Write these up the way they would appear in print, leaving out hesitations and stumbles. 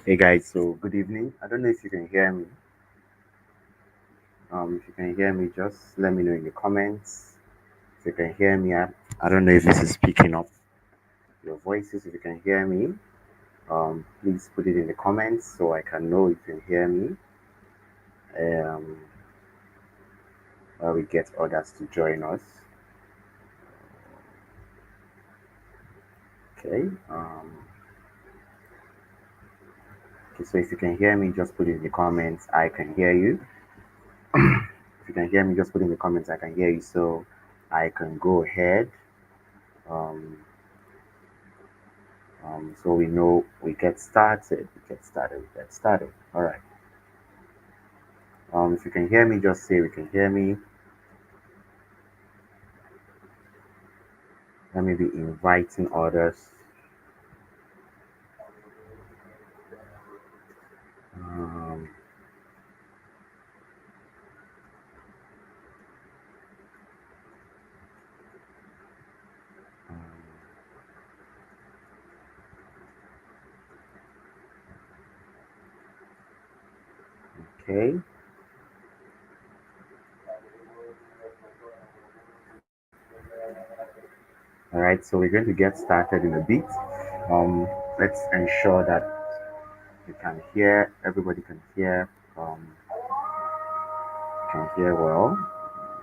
Hey guys, so good evening. I don't know if you can hear me. If you can hear me, just let me know in the comments. If you can hear me, I don't know if this is picking up your voices. If you can hear me, please put it in the comments so I can know if you can hear me. Um, while we get others to join us. Okay. Okay. So if you can hear me, just put it in the comments. I can hear you. If you can hear me, just put in the comments. I can hear you. So I can go ahead. Um, so we know we get started. We get started. All right. If you can hear me, just say we can hear me. Let me be inviting others. Um, um, okay. All right. So we're going to get started in a bit. Let's ensure that you can hear. Everybody can hear well.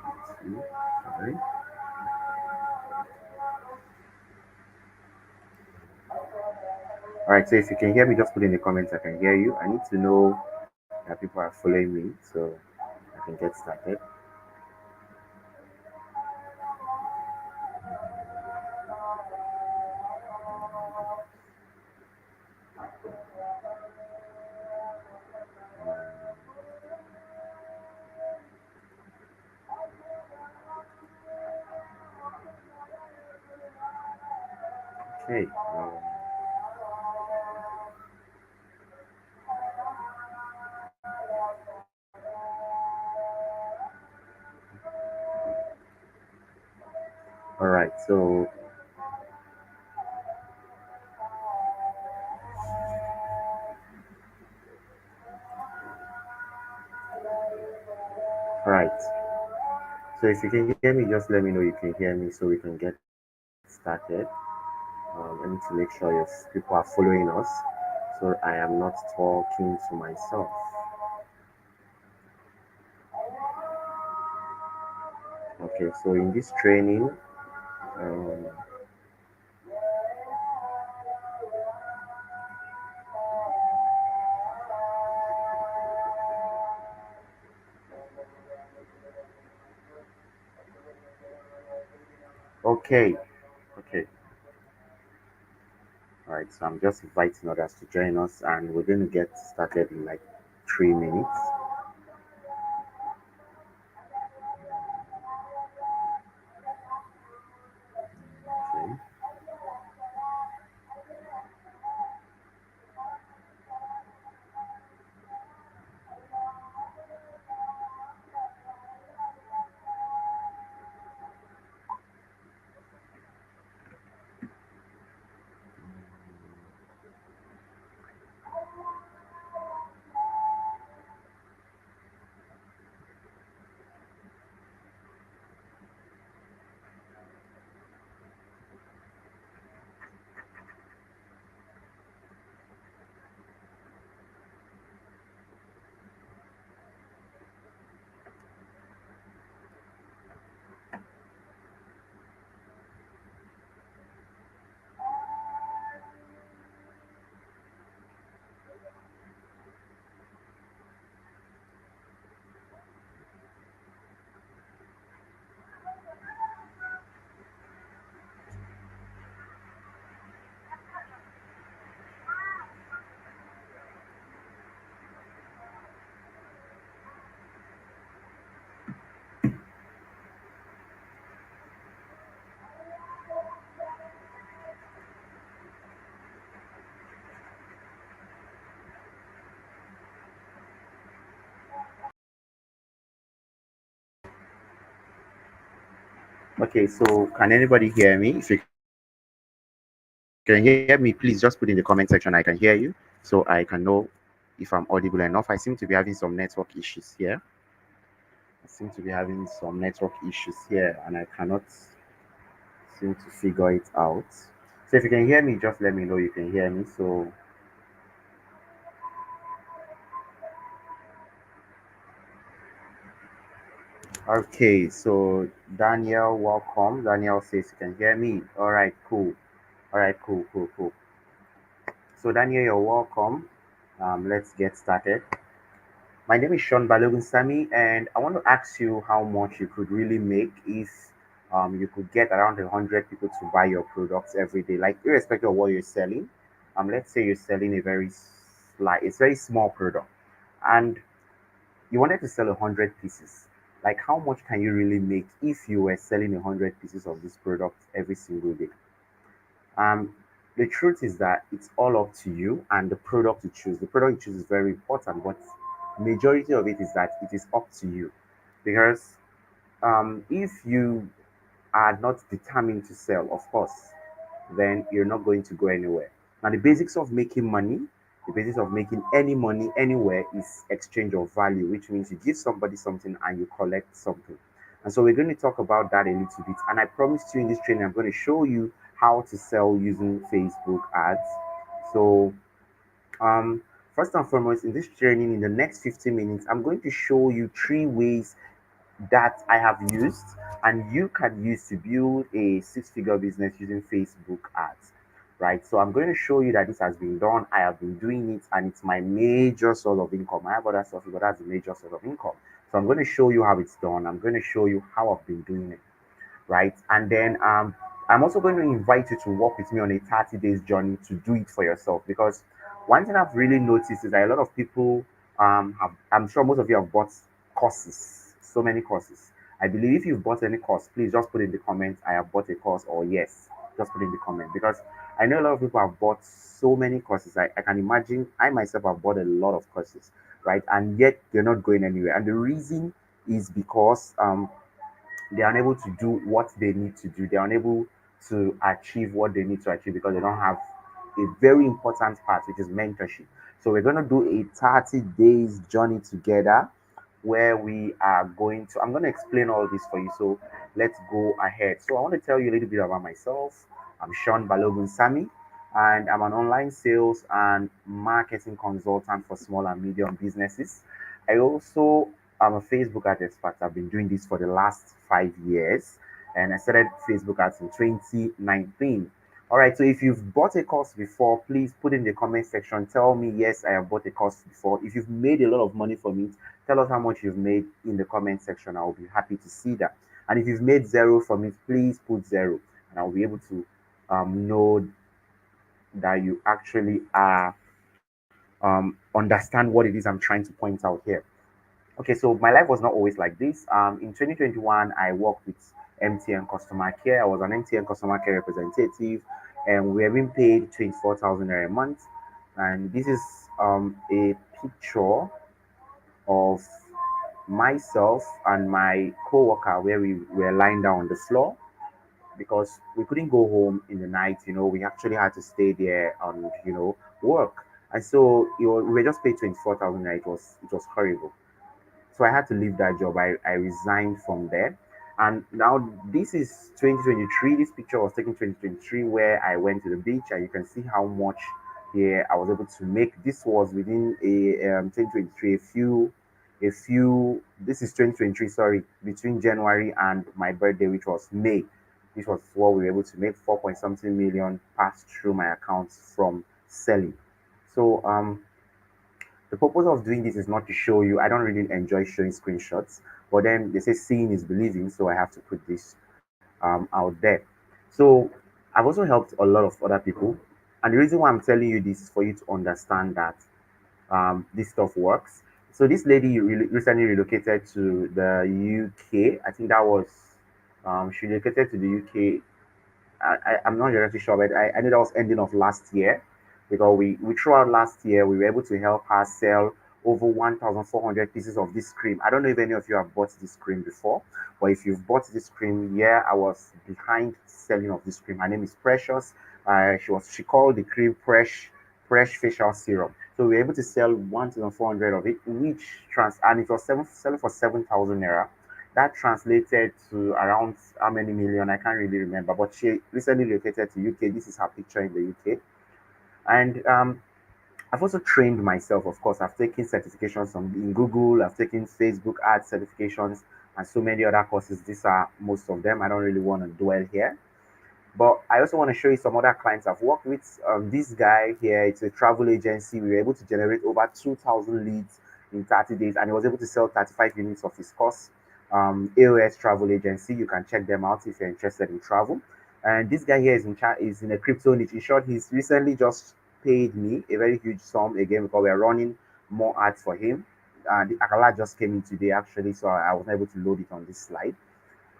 Let's see. Sorry. All right. So if you can hear me, just put in the comments. I can hear you. I need to know that people are following me, so I can get started. Okay. All right. All right. So if you can hear me, just let me know you can hear me so we can get started. I need to make sure your people are following us so I am not talking to myself. Okay, so in this training, um, okay, okay, all right, so I'm just inviting others to join us and we're going to get started in like 3 minutes. Okay, okay, so can anybody hear me? If you can hear me, please just put in the comment section I can hear you so I can know if I'm audible enough. I seem to be having some network issues here. I seem to be having some network issues here, and I cannot seem to figure it out. So if you can hear me, just let me know you can hear me. So okay, so Daniel, welcome. Daniel says you can hear me. All right, cool. All right, cool, cool, cool. So Daniel, you're welcome. Let's get started. My name is Sean Balogun Sami, and I want to ask you how much you could really make if you could get around 100 people to buy your products every day, like irrespective of what you're selling. Let's say you're selling a very it's very small product, and you wanted to sell 100 pieces. Like, how much can you really make if you were selling 100 pieces of this product every single day? Um, the truth is that it's all up to you and the product you choose. The product you choose is very important, but majority of it is that it is up to you. Because if you are not determined to sell, of course, then you're not going to go anywhere. Now, the basics of making money, the basis of making any money anywhere is exchange of value, which means you give somebody something and you collect something. And so we're going to talk about that a little bit. And I promised you in this training, I'm going to show you how to sell using Facebook ads. So, um, first and foremost, in this training, in the next 15 minutes, I'm going to show you 3 ways that I have used and you can use to build a six-figure business using Facebook ads. Right, so I'm going to show you that this has been done. I have been doing it, and it's my major source of income. I have other sources, but that's the major source of income. So I'm going to show you how it's done. I'm going to show you how I've been doing it, right? And then I'm also going to invite you to work with me on a 30 days journey to do it for yourself. Because one thing I've really noticed is that a lot of people have, I'm sure most of you have bought courses, so many courses. I believe if you've bought any course, please just put in the comments, I have bought a course, or yes, just put in the comment. Because I know a lot of people have bought so many courses. I can imagine I myself have bought a lot of courses, right? And yet they're not going anywhere. And the reason is because they are unable to do what they need to do. They are unable to achieve what they need to achieve because they don't have a very important part, which is mentorship. So we're going to do a 30 days journey together where we are going to, I'm going to explain all this for you. So let's go ahead. So I want to tell you a little bit about myself. I'm Sean Balogun Sami, and I'm an online sales and marketing consultant for small and medium businesses. I also am a Facebook ad expert. I've been doing this for the last 5 years, and I started Facebook ads in 2019. All right, so if you've bought a course before, please put in the comment section. Tell me, yes, I have bought a course before. If you've made a lot of money from it, tell us how much you've made in the comment section. I'll be happy to see that. And if you've made zero from it, please put zero, and I'll be able to know that you actually are understand what it is I'm trying to point out here. Okay, so my life was not always like this. In 2021, I worked with MTN customer care. I was an MTN customer care representative, and we were being paid 24,000 a month. And this is a picture of myself and my co-worker where we were lying down on the floor because we couldn't go home in the night. We actually had to stay there and work. And so we were just paid 24,000. It was horrible. So I had to leave that job. I resigned from there. And now this is 2023. This picture was taken 2023 where I went to the beach, and you can see how much here I was able to make. This was within a 2023, this is 2023, sorry, between January and my birthday, which was May. This was what we were able to make, 4 point something million passed through my accounts from selling. So the purpose of doing this is not to show you. I don't really enjoy showing screenshots, but then they say seeing is believing, so I have to put this out there. So I've also helped a lot of other people, and the reason why I'm telling you this is for you to understand that this stuff works. So this lady recently relocated to the UK. I think that was she relocated to the UK. I'm not exactly sure, but I knew that was ending of last year because we throughout last year we were able to help her sell over 1,400 pieces of this cream. I don't know if any of you have bought this cream before, but if you've bought this cream, yeah, I was behind selling of this cream. Her name is Precious. She called the cream fresh facial serum. So we were able to sell 1,400 of it, which and it was selling for 7,000 naira. That translated to around how many million? I can't really remember. But she recently relocated to UK. This is her picture in the UK. And I've also trained myself, of course. I've taken certifications in Google, I've taken Facebook ads certifications, and so many other courses. These are most of them. I don't really want to dwell here. But I also want to show you some other clients I've worked with. This guy here, it's a travel agency. We were able to generate over 2,000 leads in 30 days, and he was able to sell 35 units of his course. AOS Travel Agency, you can check them out if you're interested in travel. And this guy here is in a crypto niche. In short, he's recently just paid me a very huge sum again because we're running more ads for him. The Akala just came in today actually, so I was not able to load it on this slide.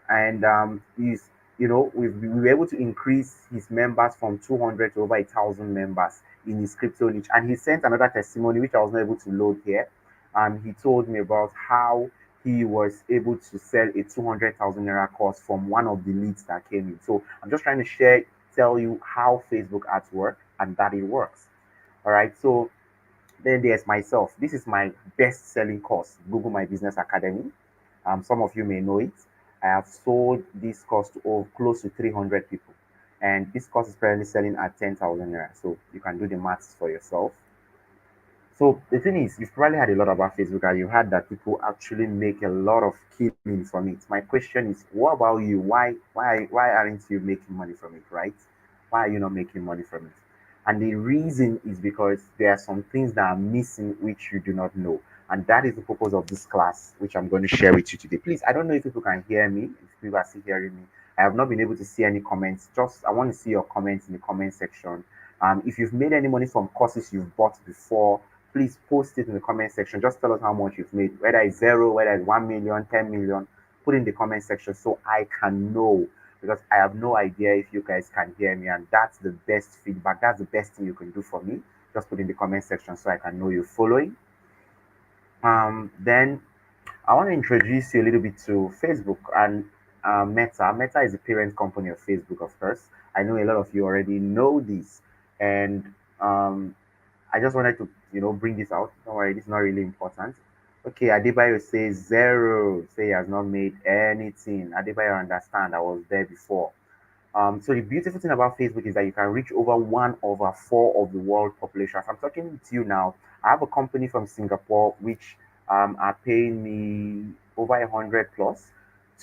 And he's we were able to increase his members from 200 to over 1,000 members in his crypto niche. And he sent another testimony which I was not able to load here. And he told me about how he was able to sell a 200,000 naira course from one of the leads that came in. So I'm just trying to tell you how Facebook ads work and that it works. All right, so then there's myself. This is my best selling course, Google My Business Academy. Some of you may know it. I have sold this course to close to 300 people. And this course is currently selling at 10,000 naira. So you can do the maths for yourself. So the thing is, you've probably heard a lot about Facebook and you heard that people actually make a lot of killing from it. My question is, what about you? Why aren't you making money from it, right? Why are you not making money from it? And the reason is because there are some things that are missing which you do not know. And that is the purpose of this class, which I'm going to share with you today. Please, I don't know if people can hear me, if people are still hearing me. I have not been able to see any comments. Just I want to see your comments in the comment section. If you've made any money from courses you've bought before, please post it in the comment section. Just tell us how much you've made, whether it's zero, whether it's 1 million, 10 million. Put in the comment section so I can know, because I have no idea if you guys can hear me, and that's the best feedback. That's the best thing you can do for me. Just put in the comment section so I can know you're following. Then I want to introduce you a little bit to Facebook and Meta. Meta is the parent company of Facebook, of course. I know a lot of you already know this, and um, I just wanted to, bring this out. Don't worry, this is not really important. Okay, Adebayo says zero. Say he has not made anything. Adebayo understand. I was there before. So the beautiful thing about Facebook is that you can reach over 1/4 of the world population. As I'm talking to you now, I have a company from Singapore which are paying me over 100 plus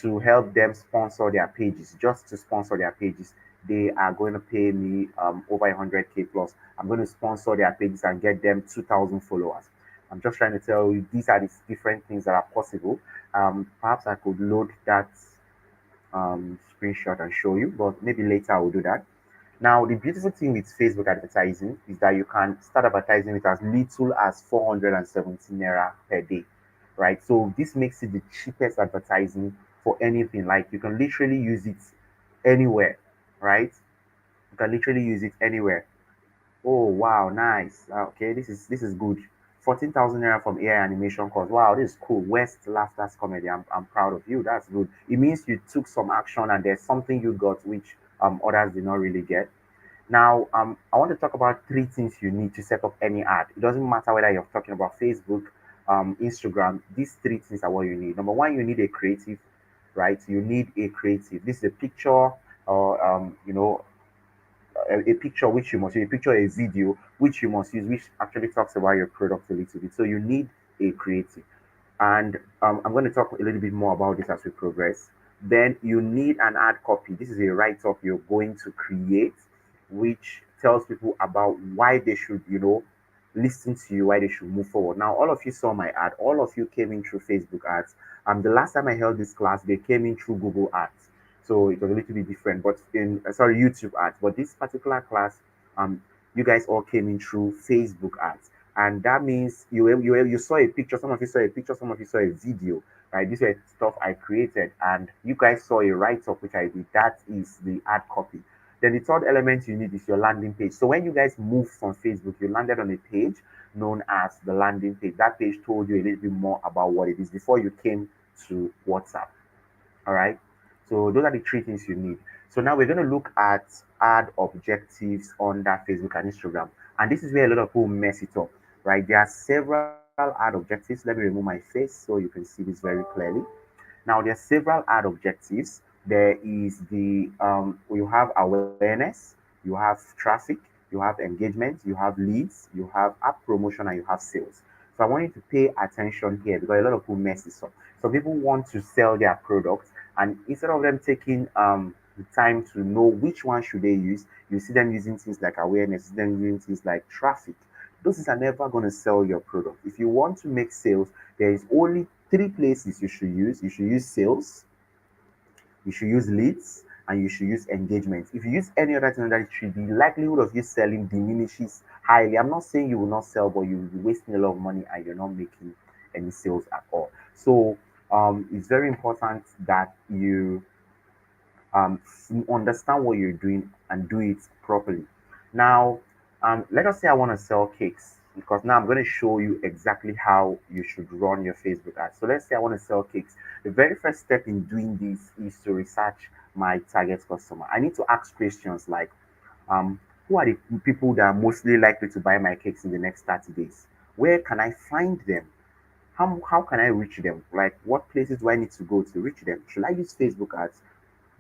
to help them sponsor their pages. Just to sponsor their pages, they are going to pay me over 100K plus. I'm going to sponsor their pages and get them 2,000 followers. I'm just trying to tell you these are the different things that are possible. Perhaps I could load that screenshot and show you, but maybe later I will do that. Now, the beautiful thing with Facebook advertising is that you can start advertising with as little as 417 naira per day, right? So this makes it the cheapest advertising for anything. Like you can literally use it anywhere, right? You can literally use it anywhere. Oh wow, nice. Okay, this is good. 14,000 naira from AI animation course. Wow, this is cool. West Laughter's comedy. I'm proud of you. That's good. It means you took some action and there's something you got which others did not really get. Now, I want to talk about three things you need to set up any ad. It doesn't matter whether you're talking about Facebook, Instagram. These three things are what you need. Number one, you need a creative, right? You need a creative. This is a picture or a picture which you must use, a picture, a video which you must use, which actually talks about your product a little bit. So you need a creative. And I'm going to talk a little bit more about this as we progress. Then you need an ad copy. This is a write up you're going to create, which tells people about why they should, listen to you, why they should move forward. Now, all of you saw my ad, all of you came in through Facebook ads. The last time I held this class, they came in through Google ads. So it was a little bit different, but sorry, YouTube ads. But this particular class, um, you guys all came in through Facebook ads, and that means you saw a picture. Some of you saw a picture. Some of you saw a video. Right, these were stuff I created, and you guys saw a write up which I did. That is the ad copy. Then the third element you need is your landing page. So when you guys moved from Facebook, you landed on a page known as the landing page. That page told you a little bit more about what it is before you came to WhatsApp. All right. So those are the three things you need. So now we're going to look at ad objectives under Facebook and Instagram. And this is where a lot of people mess it up, right? There are several ad objectives. Let me remove my face so you can see this very clearly. Now, there are several ad objectives. There is you have awareness, you have traffic, you have engagement, you have leads, you have app promotion, and you have sales. So I want you to pay attention here because a lot of people mess this up. So people want to sell their products, and instead of them taking the time to know which one should they use, you see them using things like awareness, you see them using things like traffic. Those things are never going to sell your product. If you want to make sales, there is only three places you should use. You should use sales, you should use leads, and you should use engagement. If you use any other thing that should the likelihood of you selling diminishes highly. I'm not saying you will not sell, but you will be wasting a lot of money and you're not making any sales at all. So it's very important that you understand what you're doing and do it properly. Now, let us say I want to sell cakes because now I'm going to show you exactly how you should run your Facebook ads. So let's say I want to sell cakes. The very first step in doing this is to research my target customer. I need to ask questions like, who are the people that are mostly likely to buy my cakes in the next 30 days? Where can I find them? How can I reach them? Like, what places do I need to go to reach them? Should I use Facebook ads?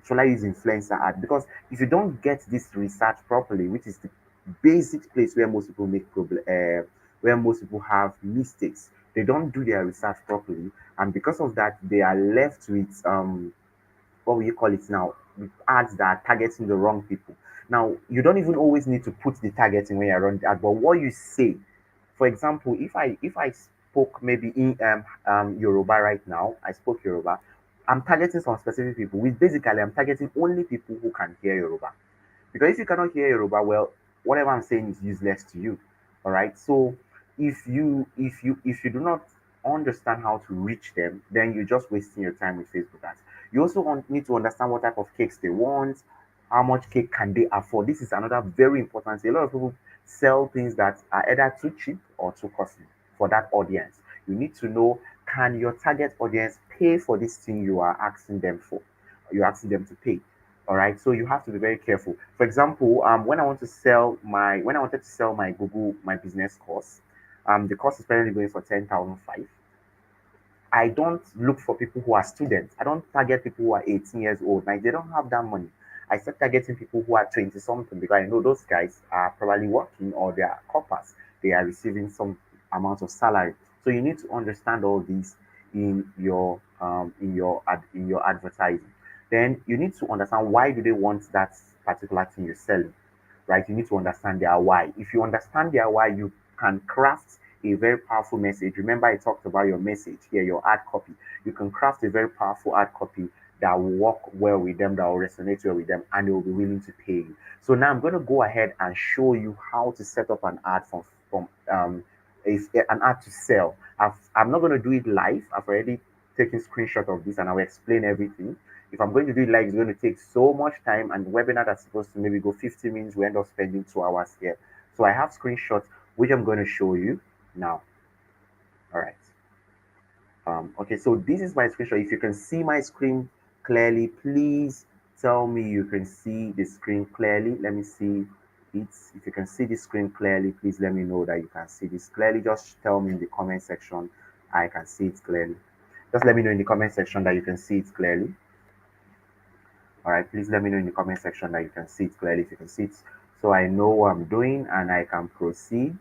Should I use influencer ad? Because if you don't get this research properly, which is the basic place where most people make problem, where most people have mistakes, they don't do their research properly, and because of that, they are left with what will you call it now? With ads that are targeting the wrong people. Now, you don't even always need to put the targeting when you're running the ad, but what you say, for example, if I spoke maybe in Yoruba right now, I spoke Yoruba. I'm targeting some specific people. Which basically I'm targeting only people who can hear Yoruba. Because if you cannot hear Yoruba, well, whatever I'm saying is useless to you. All right. So if you do not understand how to reach them, then you're just wasting your time with Facebook ads. You also need to understand what type of cakes they want, how much cake can they afford. This is another very important thing. A lot of people sell things that are either too cheap or too costly for that audience. You need to know, can your target audience pay for this thing you are asking them for? You're asking them to pay. All right. So you have to be very careful. For example, when I wanted to sell my Google My Business course, the course is currently going for 10,005. I don't look for people who are students. I don't target people who are 18 years old. Like they don't have that money. I start targeting people who are 20 something because I know those guys are probably working or they are corpers. They are receiving some amount of salary. So you need to understand all these in your advertising. Then you need to understand why do they want that particular thing you're selling, right? You need to understand their why. If you understand their why, you can craft a very powerful message. Remember, I talked about your message here, your ad copy. You can craft a very powerful ad copy that will work well with them, that will resonate well with them, and they will be willing to pay you. So now I'm going to go ahead and show you how to set up an ad an ad to sell. I'm not going to do it live. I've already taken screenshot of this, and I will explain everything. If I'm going to do it live, it's going to take so much time, and the webinar that's supposed to maybe go 50 minutes, we end up spending 2 hours here. So I have screenshots which I'm going to show you now. All right. Okay, so this is my screenshot. If you can see my screen clearly, please tell me you can see the screen clearly. Let me see it. If you can see the screen clearly, please let me know that you can see this clearly. Just tell me in the comment section I can see it clearly. Just let me know in the comment section that you can see it clearly. All right, please let me know in the comment section that you can see it clearly. If you can see it, so I know what I'm doing and I can proceed.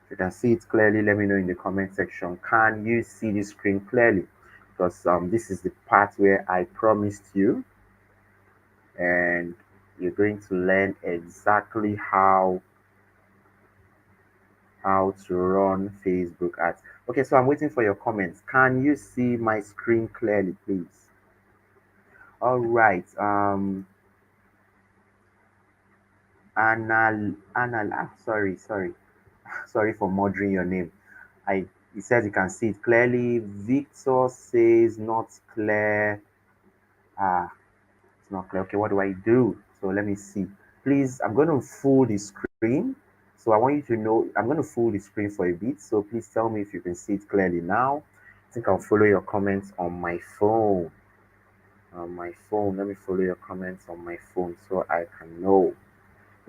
If you can see it clearly, let me know in the comment section. Can you see the screen clearly? Because this is the part where I promised you, and you're going to learn exactly how to run Facebook ads. Okay, so I'm waiting for your comments. Can you see my screen clearly, please? All right. Sorry. Sorry for murdering your name. I He says you can see it clearly. Victor says not clear. Ah, it's not clear. Okay, what do I do? So let me see. Please, I'm going to full the screen. So I want you to know I'm going to full the screen for a bit. So please tell me if you can see it clearly now. I think I'll follow your comments on my phone. On my phone, let me follow your comments on my phone so I can know.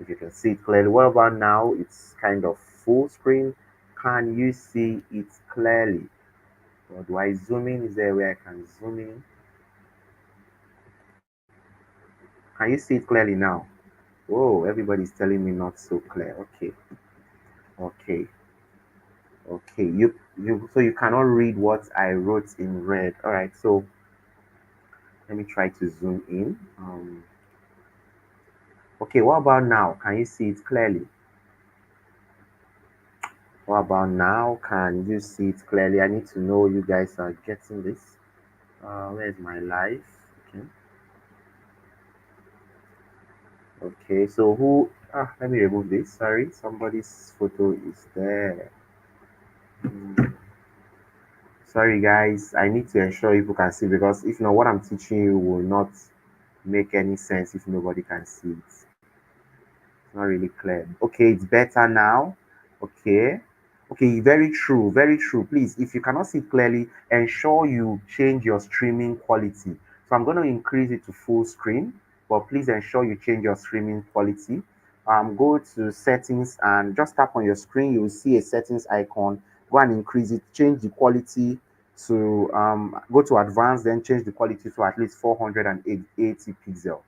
If you can see it clearly. What about now? It's kind of full screen. Can you see it clearly? Or do I zoom in? Is there where I can zoom in? Can you see it clearly now? Oh, everybody's telling me not so clear. Okay, okay, okay. So you cannot read what I wrote in red. All right. So let me try to zoom in. Okay. What about now? Can you see it clearly? What about now? Can you see it clearly? I need to know you guys are getting this. Where's my live? Okay. Okay. So who? Let me remove this. Sorry, somebody's photo is there. Hmm. Sorry, guys. I need to ensure people can see because if not, what I'm teaching you will not make any sense if nobody can see it. It's not really clear. Okay, it's better now. Okay. Okay, very true, very true. Please, if you cannot see clearly, ensure you change your streaming quality. So I'm going to increase it to full screen, but please ensure you change your streaming quality. Go to settings and just tap on your screen. You will see a settings icon. Go and increase it. Change the quality to go to advanced, then change the quality to at least 480 pixel.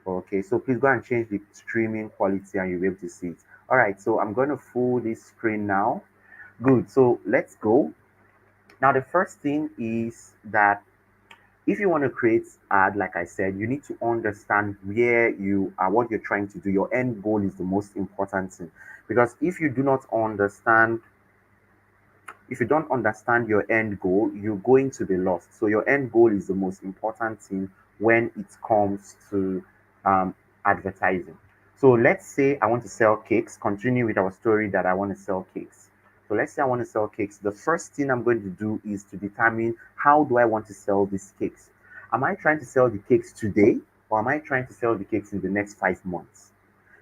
Okay, so please go and change the streaming quality and you'll be able to see it. All right, so I'm going to full this screen now. Good, so let's go. Now, the first thing is that if you want to create ad, like I said, you need to understand where you are, what you're trying to do. Your end goal is the most important thing. Because if you don't understand your end goal, you're going to be lost. So your end goal is the most important thing when it comes to advertising. So let's say I want to sell cakes. Continue with our story that I want to sell cakes. So let's say I want to sell cakes. The first thing I'm going to do is to determine how do I want to sell these cakes. Am I trying to sell the cakes today or am I trying to sell the cakes in the next 5 months?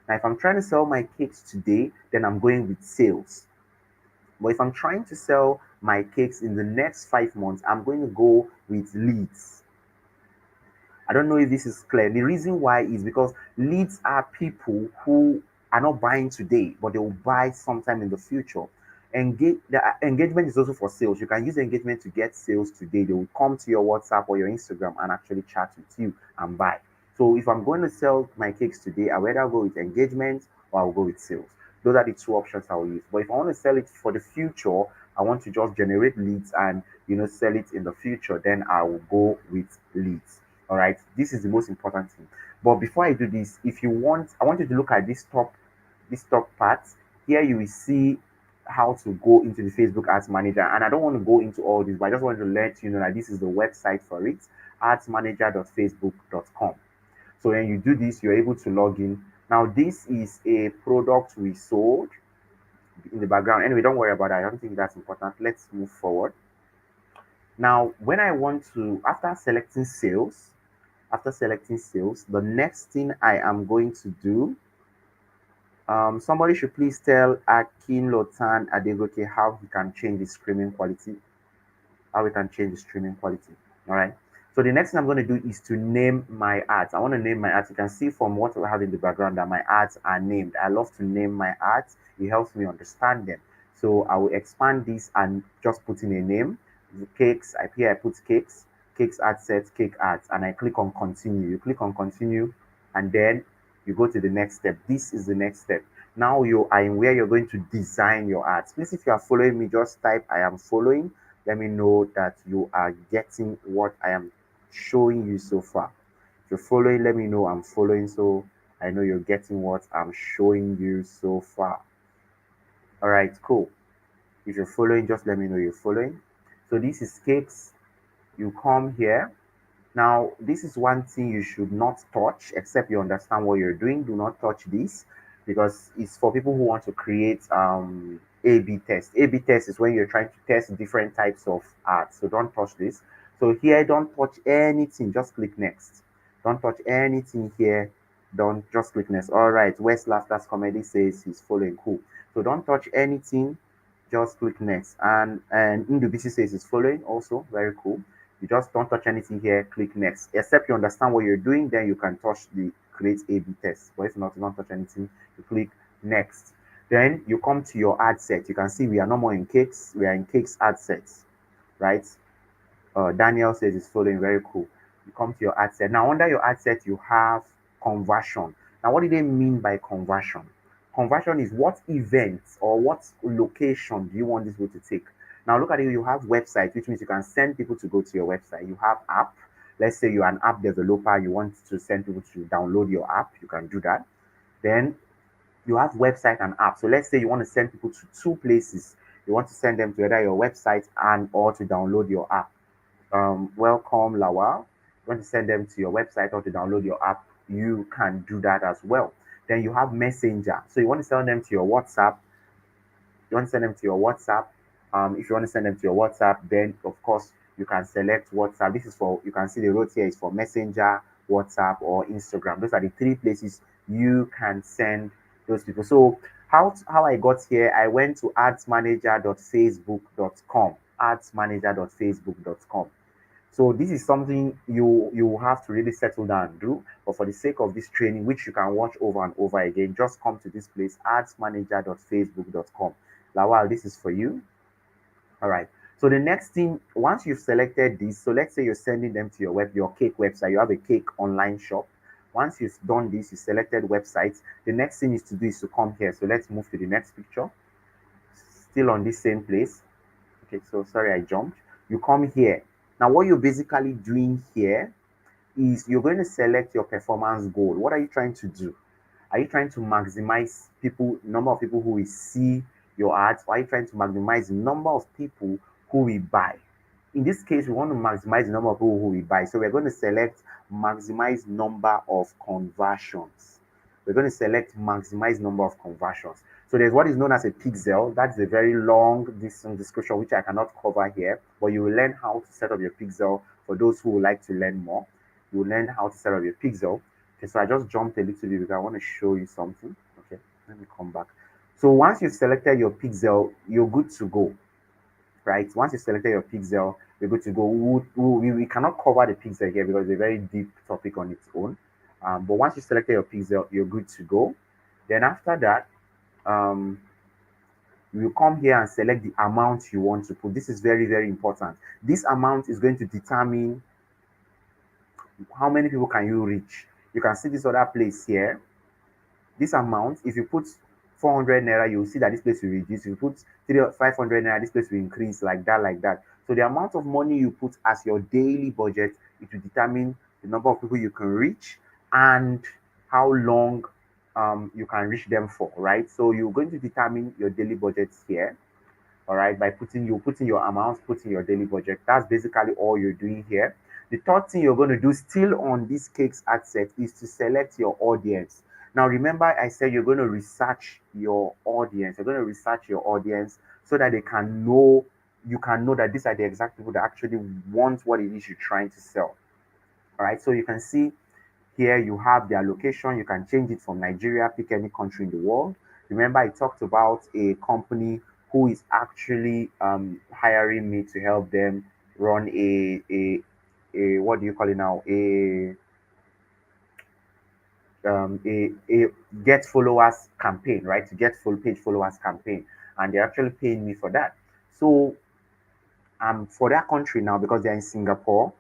Now, if I'm trying to sell my cakes today, then I'm going with sales. But if I'm trying to sell my cakes in the next 5 months, I'm going to go with leads. I don't know if this is clear. The reason why is because leads are people who are not buying today, but they will buy sometime in the future. Engagement is also for sales. You can use engagement to get sales today. They will come to your WhatsApp or your Instagram and actually chat with you and buy. So if I'm going to sell my cakes today, I'll either go with engagement or I'll go with sales. Those are the two options I will use. But if I want to sell it for the future, I want to just generate leads and sell it in the future, then I will go with leads. All right, this is the most important thing. But before I do this, if you want, I want you to look at this top part. Here you will see how to go into the Facebook Ads Manager. And I don't want to go into all this, but I just want to let you know that this is the website for it, adsmanager.facebook.com. So when you do this, you're able to log in. Now, this is a product we sold in the background. Anyway, don't worry about that. I don't think that's important. Let's move forward. Now, when I want to, after selecting sales, the next thing I am going to do, somebody should please tell Akin Lotan Adegoke how he can change the streaming quality. How we can change the streaming quality. All right. So the next thing I'm going to do is to name my ads. I want to name my ads. You can see from what I have in the background that my ads are named. I love to name my ads. It helps me understand them. So I will expand this and just put in a name. The cakes. I put cakes ad set, cake ads, and I click on continue. You click on continue, and then you go to the next step. This is the next step. Now you are in where you're going to design your ads. Please, if you are following me, just type I am following. Let me know that you are getting what I am showing you so far. If you're following, let me know I'm following so I know you're getting what I'm showing you so far. All right, cool. If you're following, just let me know you're following. So this is cakes. You come here. Now, this is one thing you should not touch except you understand what you're doing. Do not touch this because it's for people who want to create A/B test. A/B test is when you're trying to test different types of ads. So don't touch this. So here, don't touch anything. Just click next. Don't touch anything here. Don't just click next. All right. West Laughter's Comedy says he's following. Cool. So don't touch anything. Just click next. And Indubisi says he's following. Also very cool. You just don't touch anything here, click next. Except you understand what you're doing, then you can touch the create A/B test. But if not, you don't touch anything. You click next. Then you come to your ad set. You can see we are no more in cakes. We are in cakes ad sets, right? Daniel says it's following. Very cool. You come to your ad set. Now, under your ad set, you have conversion. Now, what do they mean by conversion? Conversion is what event or what location do you want this people to take? Now, look at it. You have website, which means you can send people to go to your website. You have app. Let's say you're an app developer. You want to send people to download your app. You can do that. Then you have website and app. So let's say you want to send people to two places. You want to send them to either your website and or to download your app. Welcome Lawal. You want to send them to your website or to download your app, you can do that as well. Then you have Messenger. So you want to send them to your WhatsApp. You want to send them to your WhatsApp. If you want to send them to your WhatsApp, then of course you can select WhatsApp. This is for, you can see the road here is for Messenger, WhatsApp, or Instagram. Those are the three places you can send those people. So how I got here, I went to adsmanager.facebook.com, adsmanager.facebook.com. So this is something you have to really settle down and do. But for the sake of this training, which you can watch over and over again, just come to this place, adsmanager.facebook.com. Lawal, this is for you. All right. So the next thing, once you've selected this, so let's say you're sending them to your cake website. You have a cake online shop. Once you've done this, you selected websites. The next thing is to do is to come here. So let's move to the next picture. Still on this same place. Okay, so sorry I jumped. You come here. Now, what you're basically doing here is you're going to select your performance goal. What are you trying to do? Are you trying to maximize number of people who will see your ads? Or are you trying to maximize the number of people who will buy? In this case, we want to maximize the number of people who will buy. So we're going to select maximize number of conversions. We're going to select maximize number of conversions. So there's what is known as a pixel. That's a very long description, which I cannot cover here, but you will learn how to set up your pixel for those who would like to learn more. You will learn how to set up your pixel. Okay, so I just jumped a little bit because I want to show you something. Okay, let me come back. So once you've selected your pixel, you're good to go, right? Once you've selected your pixel, you're good to go. We cannot cover the pixel here because it's a very deep topic on its own. But once you selected your pixel, you're good to go. Then after that, you come here and select the amount you want to put. This is very, very important. This amount is going to determine how many people can you reach. You can see this other place here. This amount, if you put 400 naira, you'll see that this place will reduce. If you put 500 naira, this place will increase, like that, like that. So the amount of money you put as your daily budget, it will determine the number of people you can reach and how long you can reach them for, right? So you're going to determine your daily budget here, all right, by putting your amounts, putting your daily budget. That's basically all you're doing here. The third thing you're going to do still on this cakes ad set is to select your audience. Now, remember, I said you're going to research your audience. You're going to research your audience so that you can know that these are the exact people that actually want what it is you're trying to sell. All right, so you can see here you have their location. You can change it from Nigeria, pick any country in the world. Remember, I talked about a company who is actually hiring me to help them run a what do you call it now? A get followers campaign, right? To get full page followers campaign, and they're actually paying me for that. So for that country now, because they're in Singapore,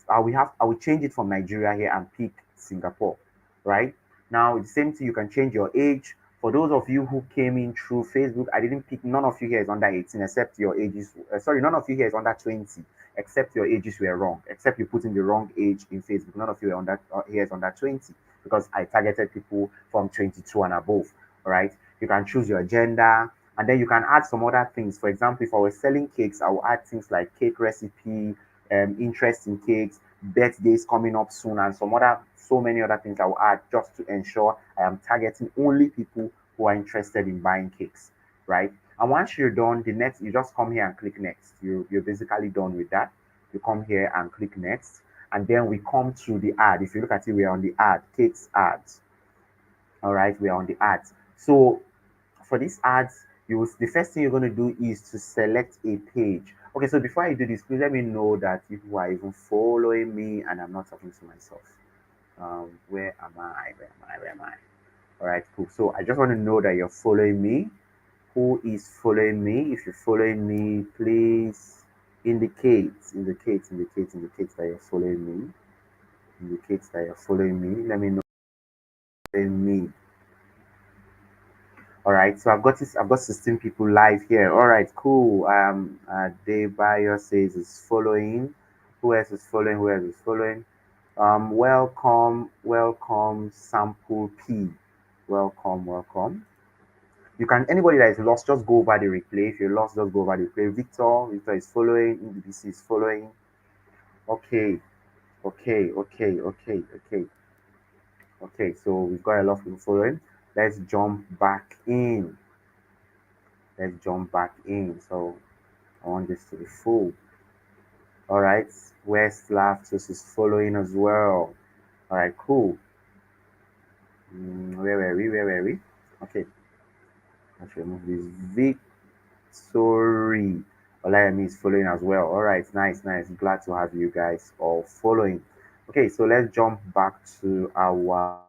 I will change it from Nigeria here and pick Singapore, right? Now, the same thing, you can change your age. For those of you who came in through Facebook, I didn't pick, none of you here is under 18 except your ages. Sorry, none of you here is under 20 except your ages were wrong, except you put in the wrong age in Facebook. None of you are here is under 20 because I targeted people from 22 and above, all right? You can choose your gender, and then you can add some other things. For example, if I was selling cakes, I will add things like cake recipe, interest in cakes, birthdays coming up soon, and so many other things I will add just to ensure I am targeting only people who are interested in buying cakes, right? And once you're done, the next, you just come here and click next. You're basically done with that. You come here and click next, and then we come to the ad. If you look at it, we're on the ad, cakes ads. All right, we're on the ads. So for these ads, the first thing you're going to do is to select a page. Okay, so before I do this, please let me know that you are even following me and I'm not talking to myself. Where am I? Where am I? Where am I? All right, cool. So I just want to know that you're following me. Who is following me? If you're following me, please indicate that you're following me. Indicate that you're following me. Let me know you're following me. All right, so I've got 16 people live here. All right, cool. Debayo says is following. Who else is following? Who else is following? Welcome, Sample P. Welcome. You can anybody that is lost, just go over the replay. If you're lost, just go over the replay. Victor is following. NDBC is following. Okay, okay. Okay, so we've got a lot of people following. Let's jump back in. Let's jump back in. So I want this to be full. All right, West Laftus is following as well. All right, cool. Where were we? Where were we? Okay, let's remove this. Victory. Olayemi is following as well. All right, nice. Glad to have you guys all following. Okay, so let's jump back to our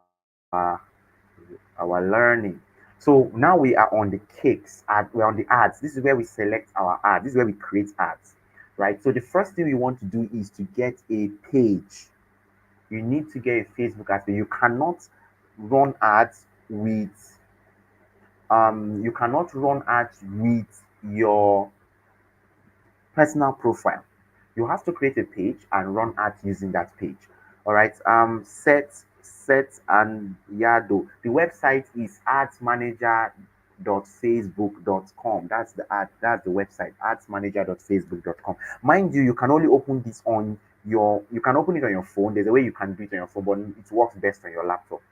learning. So now we are on the cakes. We're on the ads. This is where we select our ads. This is where we create ads, right? So the first thing we want to do is to get a page. You need to get a Facebook ad. You cannot run ads with your personal profile. You have to create a page and run ads using that page. All right. Set and Yado. The website is adsmanager.facebook.com. That's the website, adsmanager.facebook.com. Mind you, you can only open this on you can open it on your phone. There's a way you can do it on your phone, but it works best on your laptop.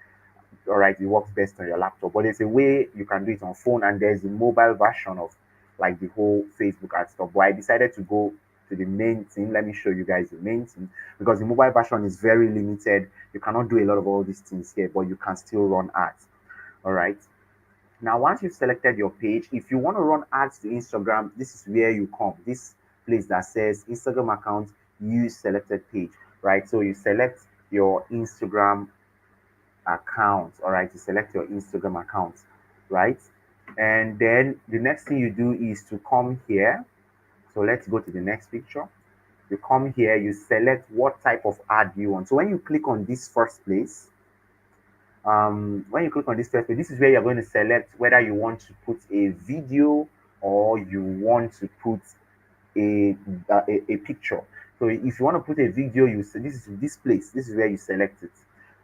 All right, it works best on your laptop, but there's a way you can do it on phone, and there's the mobile version of like the whole Facebook ad stuff. But I decided to go to the main thing. Let me show you guys the main thing, because the mobile version is very limited. You cannot do a lot of all these things here, but you can still run ads. All right, now once you've selected your page, if you want to run ads to Instagram, this is where you come, this place that says Instagram account, use selected page. Right, so you select your Instagram account. All right, you select your Instagram account, right? And then the next thing you do is to come here. So let's go to the next picture. You come here, you select what type of ad you want. So when you click on this first place, this is where you're going to select whether you want to put a video or you want to put a a picture. So if you want to put a video, you say this is this place. This is where you select it.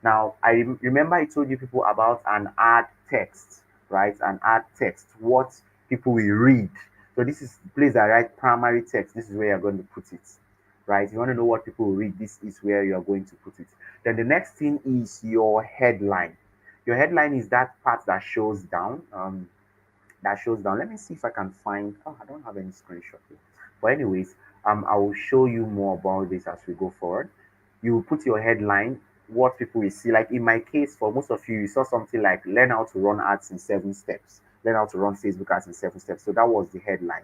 Now I remember I told you people about an ad text, right? An ad text, what people will read. So this is the place that write primary text. This is where you're going to put it, right? You want to know what people will read. This is where you're going to put it. Then the next thing is your headline. Your headline is that part that shows down. Let me see if I can find. Oh, I don't have any screenshot here. But anyways, I will show you more about this as we go forward. You put your headline, what people will see. Like in my case, for most of you, you saw something like learn how to run ads in 7 steps. Learn how to run Facebook ads in 7 steps. So that was the headline.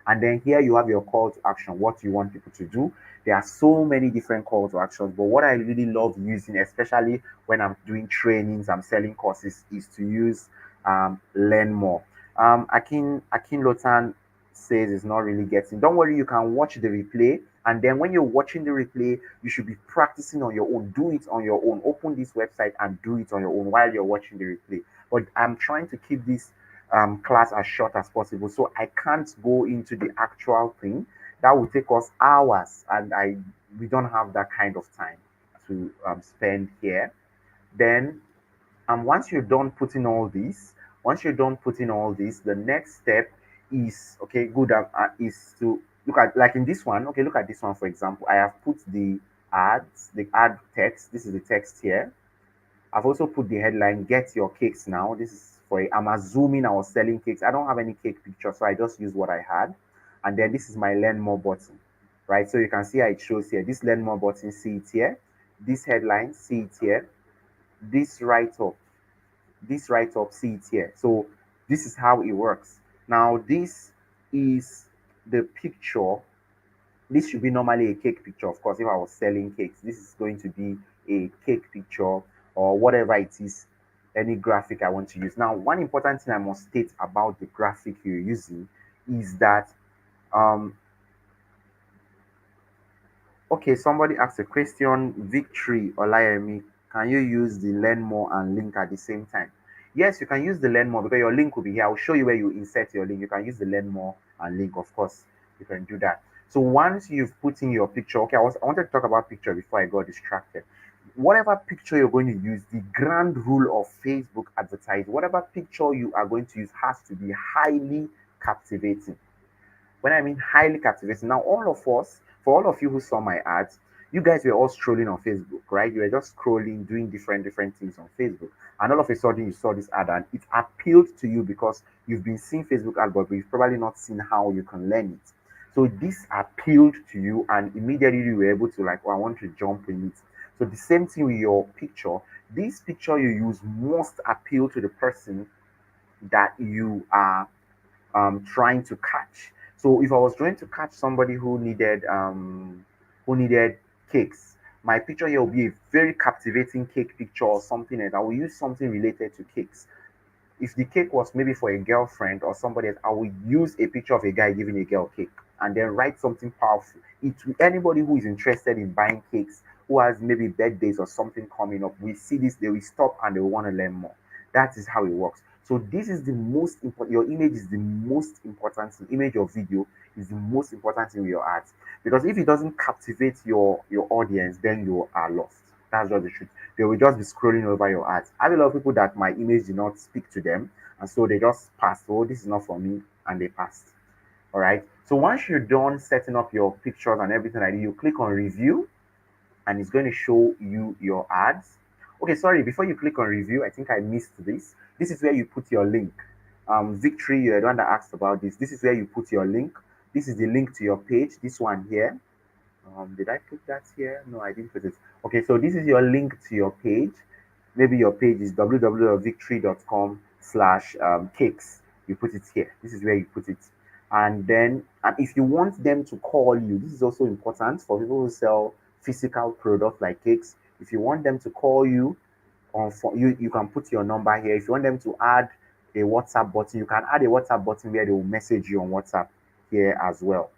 And then here you have your call to action, what you want people to do. There are so many different call to actions, but what I really love using, especially when I'm doing trainings, I'm selling courses, is to use learn more. Akin Lotan says it's not really getting. Don't worry, you can watch the replay, and then when you're watching the replay, you should be practicing on your own. Do it on your own. Open this website and do it on your own while you're watching the replay. But I'm trying to keep this class as short as possible, so I can't go into the actual thing. That will take us hours, and we don't have that kind of time to spend here. Then once you're done putting all this, the next step is okay. Good. Is to look at like in this one. Okay, look at this one for example. I have put the ads, the ad text. This is the text here. I've also put the headline. Get your cakes now. This is for. I'm assuming I was selling cakes. I don't have any cake picture, so I just use what I had. And then this is my learn more button, right? So you can see how it shows here. This learn more button. See it here. This headline. See it here. This write up, see it here. So this is how it works. Now this is the picture This should be normally a cake picture. Of course, if I was selling cakes, this is going to be a cake picture or whatever it is, any graphic I want to use. Now, one important thing I must state about the graphic you're using is that, um, okay, somebody asked a question, Victory Olayemi, can you use the learn more and link at the same time? Yes, you can use the learn more because your link will be here. I'll show you where you insert your link. You can use the learn more and link, of course. You can do that. So once you've put in your picture, okay, I wanted to talk about picture before I got distracted. Whatever picture you're going to use, the grand rule of Facebook advertising, whatever picture you are going to use has to be highly captivating. When I mean highly captivating, now all of us, for all of you who saw my ads, you guys were all strolling on Facebook, right? You were just scrolling, doing different things on Facebook, and all of a sudden you saw this ad, and it appealed to you because you've been seeing Facebook ad, but you've probably not seen how you can learn it. So this appealed to you, and immediately you were able to like, oh, I want to jump in it. So the same thing with your picture. This picture you use must appeal to the person that you are trying to catch. So if I was trying to catch somebody who needed cakes, my picture here will be a very captivating cake picture or something else. I will use something related to cakes. If the cake was maybe for a girlfriend or somebody else, I will use a picture of a guy giving a girl cake and then write something powerful. It anybody who is interested in buying cakes, who has maybe birthdays or something coming up, we see this, they will stop and they will want to learn more. That is how it works. So this is the most important. Your image is the most important thing. Image or video is the most important thing with your ads, because if it doesn't captivate your audience, then you are lost. That's just the truth. They will just be scrolling over your ads. I have a lot of people that my image did not speak to them, and so they just passed. Oh, this is not for me, and they passed. All right. So once you're done setting up your pictures and everything like that, you click on review, and it's going to show you your ads. Okay, sorry, before you click on review, I think I missed this. This is where you put your link. Victory, you're the one that asked about this. This is where you put your link. This is the link to your page. This one here. Did I put that here? No, I didn't put it. Okay, so this is your link to your page. Maybe your page is www.victory.com slash cakes. You put it here. This is where you put it. And then if you want them to call you, this is also important for people who sell physical products like cakes. If you want them to call you on you, you can put your number here. If you want them to add a WhatsApp button, you can add a WhatsApp button where they will message you on WhatsApp here as well.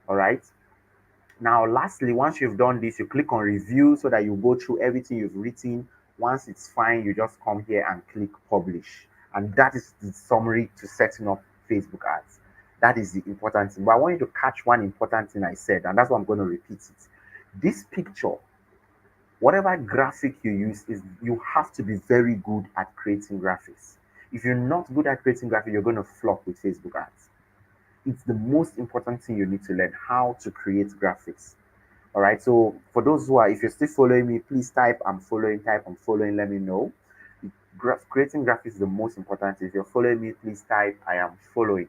All right. Now, lastly, once you've done this, you click on review so that you go through everything you've written. Once it's fine, you just come here and click publish. And that is the summary to setting up Facebook ads. That is the important thing. But I want you to catch one important thing I said, and that's why I'm going to repeat it. This picture, whatever graphic you use, is you have to be very good at creating graphics. If you're not good at creating graphics, you're going to flop with Facebook ads. It's the most important thing you need to learn, how to create graphics. All right. So for those who are, if you're still following me, please type I'm following, let me know. Creating graphics is the most important. If you're following me, please type I am following.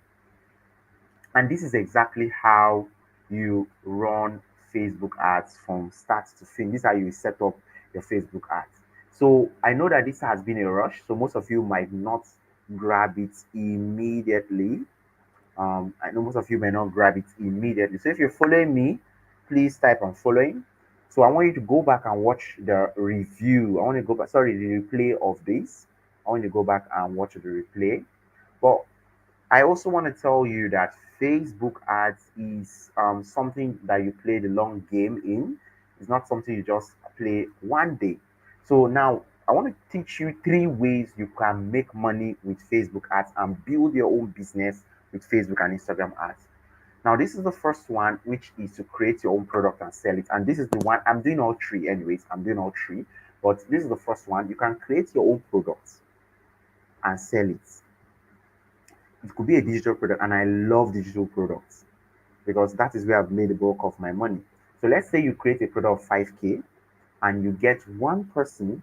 And this is exactly how you run Facebook ads from start to finish. This is how you set up your Facebook ads. So I know that this has been a rush, so most of you might not grab it immediately. I know most of you may not grab it immediately. So if you're following me, please type I'm following. So I want you to go back and watch the review. I want to go back, sorry, the replay of this. I want you to go back and watch the replay. But I also want to tell you that Facebook ads is something that you play the long game in. It's not something you just play one day. So now I want to teach you 3 ways you can make money with Facebook ads and build your own business with Facebook and Instagram ads. Now, this is the first one, which is to create your own product and sell it. And this is the one I'm doing all three, anyways. I'm doing all three, but this is the first one. You can create your own product and sell it. It could be a digital product, and I love digital products because that is where I've made the bulk of my money. So let's say you create a product of 5K and you get one person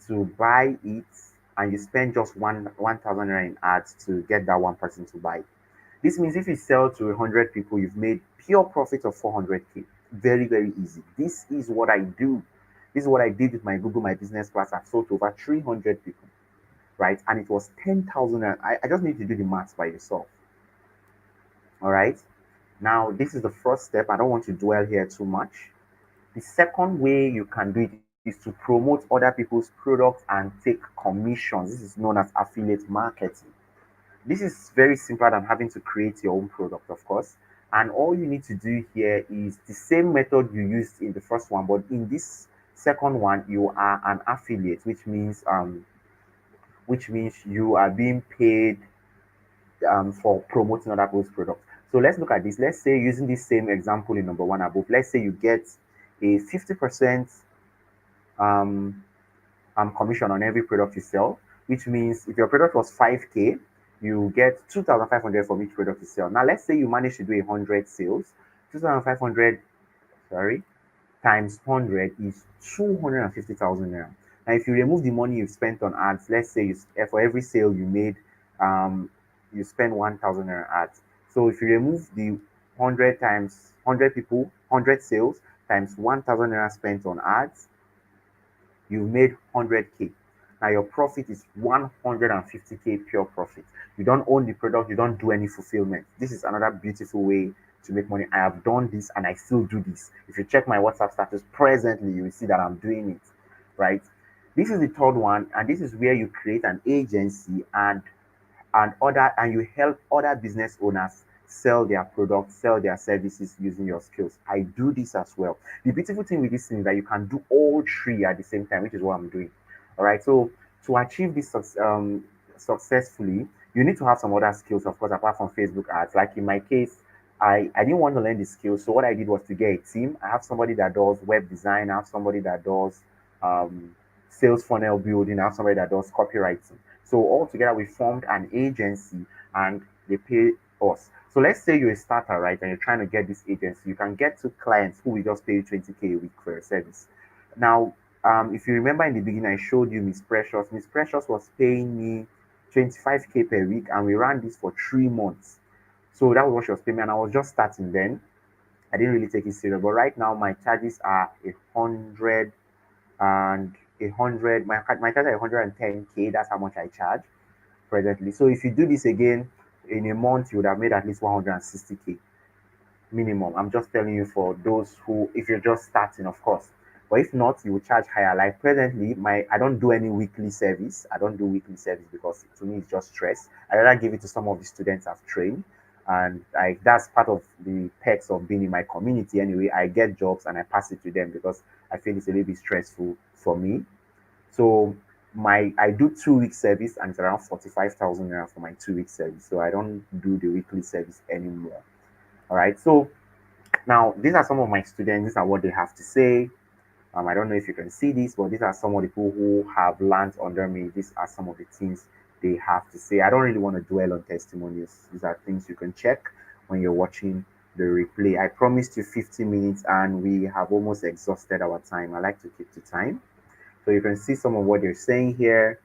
to buy it, and you spend just 1,000 naira in ads to get that one person to buy. This means if you sell to 100 people, you've made pure profit of 400K. Very, very easy. This is what I do. This is what I did with my Google My Business class. I've sold to over 300 people, right? And it was 10,000. I just need to do the maths by yourself. All right. Now, this is the first step. I don't want to dwell here too much. The second way you can do it is to promote other people's products and take commissions. This is known as affiliate marketing. This is very simpler than having to create your own product, of course. And all you need to do here is the same method you used in the first one, but in this second one, you are an affiliate, which means you are being paid for promoting other people's products. So let's look at this. Let's say using this same example in number one above, let's say you get a 50% um, commission on every product you sell, which means if your product was 5K, you get 2,500 from each product you sell. Now, let's say you manage to do 100 sales, 2,500, sorry, times 100 is 250,000 naira. Now, if you remove the money you've spent on ads, let's say for every sale you made, um, you spend 1,000 naira ads. So if you remove the 100 times 100 people, 100 sales times 1,000 naira spent on ads, you made 100K. Now your profit is 150K pure profit. You don't own the product, you don't do any fulfillment. This is another beautiful way to make money. I have done this and I still do this. If you check my WhatsApp status presently, you will see that I'm doing it, right? This is the third one, and this is where you create an agency and you help other business owners sell their products, sell their services using your skills. I do this as well. The beautiful thing with this thing is that you can do all three at the same time, which is what I'm doing. All right. So to achieve this successfully, you need to have some other skills, of course, apart from Facebook ads. Like in my case, I didn't want to learn the skills. So what I did was to get a team. I have somebody that does web design. I have somebody that does sales funnel building. I have somebody that does copywriting. So all together we formed an agency and they pay us. So let's say you're a starter, right, and you're trying to get this agency. You can get to clients who will just pay you 20K a week for your service. Now, if you remember in the beginning, I showed you Miss Precious. Miss Precious was paying me 25K per week, and we ran this for 3 months. So that was what she was paying me, and I was just starting then. I didn't really take it serious, but right now my charges are 100. My charges are 110K. That's how much I charge presently. So if you do this again in a month, you would have made at least 160K minimum. I'm just telling you for those who, if you're just starting, of course. But if not, you will charge higher. Like presently, I don't do any weekly service. I don't do weekly service because to me it's just stress. I rather give it to some of the students I've trained, and that's part of the perks of being in my community. Anyway, I get jobs and I pass it to them because I feel it's a little bit stressful for me. So I do 2 week service and it's around 45,000 naira for my 2 week service. So I don't do the weekly service anymore. All right. So now these are some of my students. These are what they have to say. I don't know if you can see this, but these are some of the people who have learned under me. These are some of the things they have to say. I don't really want to dwell on testimonials. These are things you can check when you're watching the replay. I promised you 50 minutes and we have almost exhausted our time. I like to keep to time. So you can see some of what they're saying here.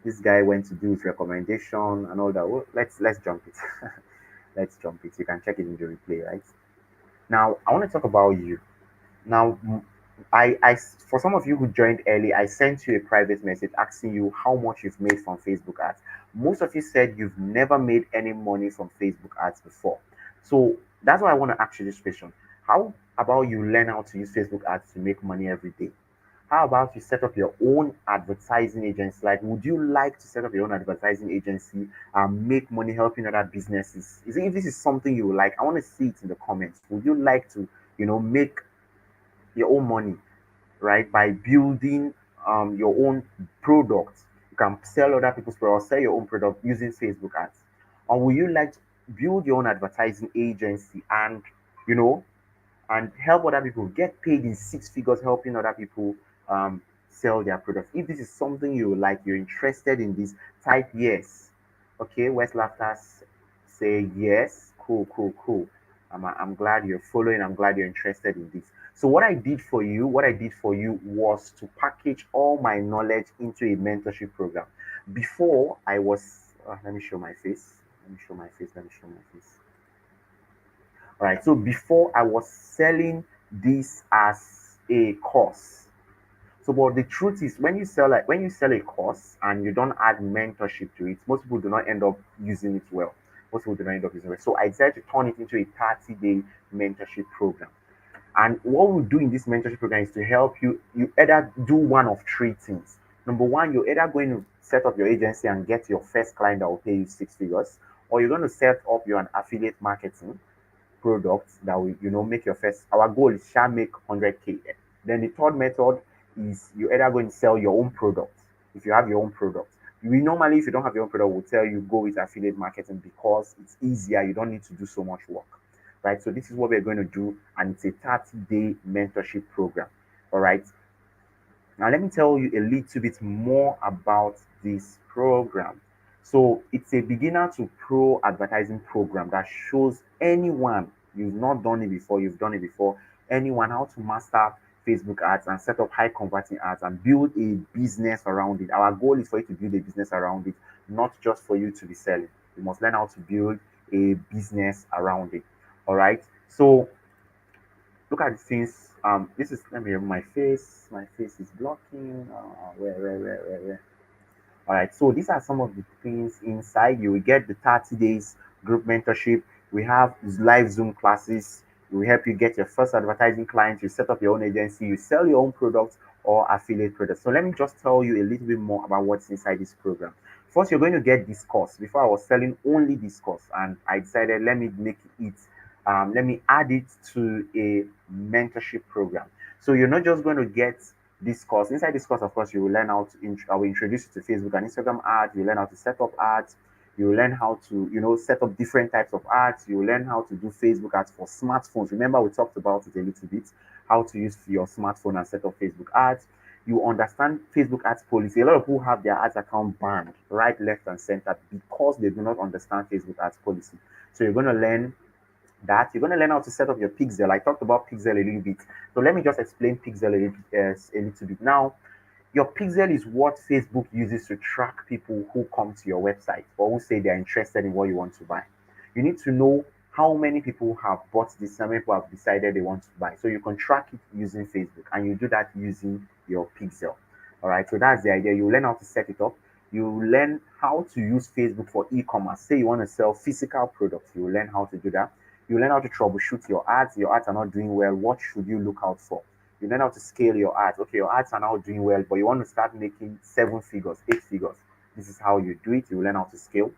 This guy went to do his recommendation and all that. Well, let's jump it. Let's jump it. You can check it in the replay, right? Now I want to talk about you. Now for some of you who joined early, I sent you a private message asking you how much you've made from Facebook ads. Most of you said you've never made any money from Facebook ads before. So that's why I want to ask you this question. How about you learn how to use Facebook ads to make money every day? How about you set up your own advertising agency? Like, would you like to set up your own advertising agency and make money helping other businesses? If this is something you would like, I want to see it in the comments. Would you like to, make your own money, right, by building your own product? You can sell other people's products, sell your own product using Facebook ads. Or would you like to build your own advertising agency and, you know, and help other people get paid in six figures helping other people sell their products? If this is something you like, you're interested in this, type yes. Okay, West Laughter say yes. Cool, cool, cool. I'm glad you're following. I'm glad you're interested in this. So what I did for you was to package all my knowledge into a mentorship program. Before I was, let me show my face. Let me show my face. Let me show my face. All right. So before I was selling this as a course. So, but the truth is, when you sell a course and you don't add mentorship to it, most people do not end up using it well. most people do not end up using it. So I decided to turn it into a 30-day mentorship program. And what we do in this mentorship program is to help you. You either do one of three things. Number one, you're either going to set up your agency and get your first client that will pay you six figures, or you're going to set up your affiliate marketing products that will, make your first. Our goal is shall make 100K. Then the third method is you either going to sell your own product. If you have your own product, we normally, if you don't have your own product, we'll tell you go with affiliate marketing because it's easier. You don't need to do so much work, right? So this is what we're going to do, and it's a 30-day mentorship program. All right. Now, let me tell you a little bit more about this program. So, it's a beginner to pro advertising program that shows anyone you've not done it before, you've done it before, anyone how to master Facebook ads and set up high converting ads and build a business around it. Our goal is for you to build a business around it, not just for you to be selling. You must learn how to build a business around it. All right. So, look at the things. This is let me remove my face. My face is blocking. Where? All right. So these are some of the things inside. You will get the 30 days group mentorship. We have live Zoom classes. We will help you get your first advertising client. You set up your own agency. You sell your own products or affiliate products. So let me just tell you a little bit more about what's inside this program. First, you're going to get this course. Before I was selling only this course, and I decided let me make it. Let me add it to a mentorship program. So you're not just going to get this course. Inside this course, of course, you will learn how to. I will introduce you to Facebook and Instagram ads. You learn how to set up ads. You will learn how to, set up different types of ads. You will learn how to do Facebook ads for smartphones. Remember, we talked about it a little bit. How to use your smartphone and set up Facebook ads. You understand Facebook ads policy. A lot of people have their ads account banned right, left, and center because they do not understand Facebook ads policy. So you're going to learn that. You're going to learn how to set up your pixel. I talked about pixel a little bit. So let me just explain pixel a little bit. Now, your pixel is what Facebook uses to track people who come to your website or who say they're interested in what you want to buy. You need to know how many people have bought this, how many people have decided they want to buy. So you can track it using Facebook, and you do that using your pixel. All right, so that's the idea. You learn how to set it up. You learn how to use Facebook for e-commerce. Say you want to sell physical products, you learn how to do that. You learn how to troubleshoot your ads. Your ads are not doing well. What should you look out for? You learn how to scale your ads. Okay, your ads are now doing well, but you want to start making seven figures, eight figures. This is how you do it. You learn how to scale.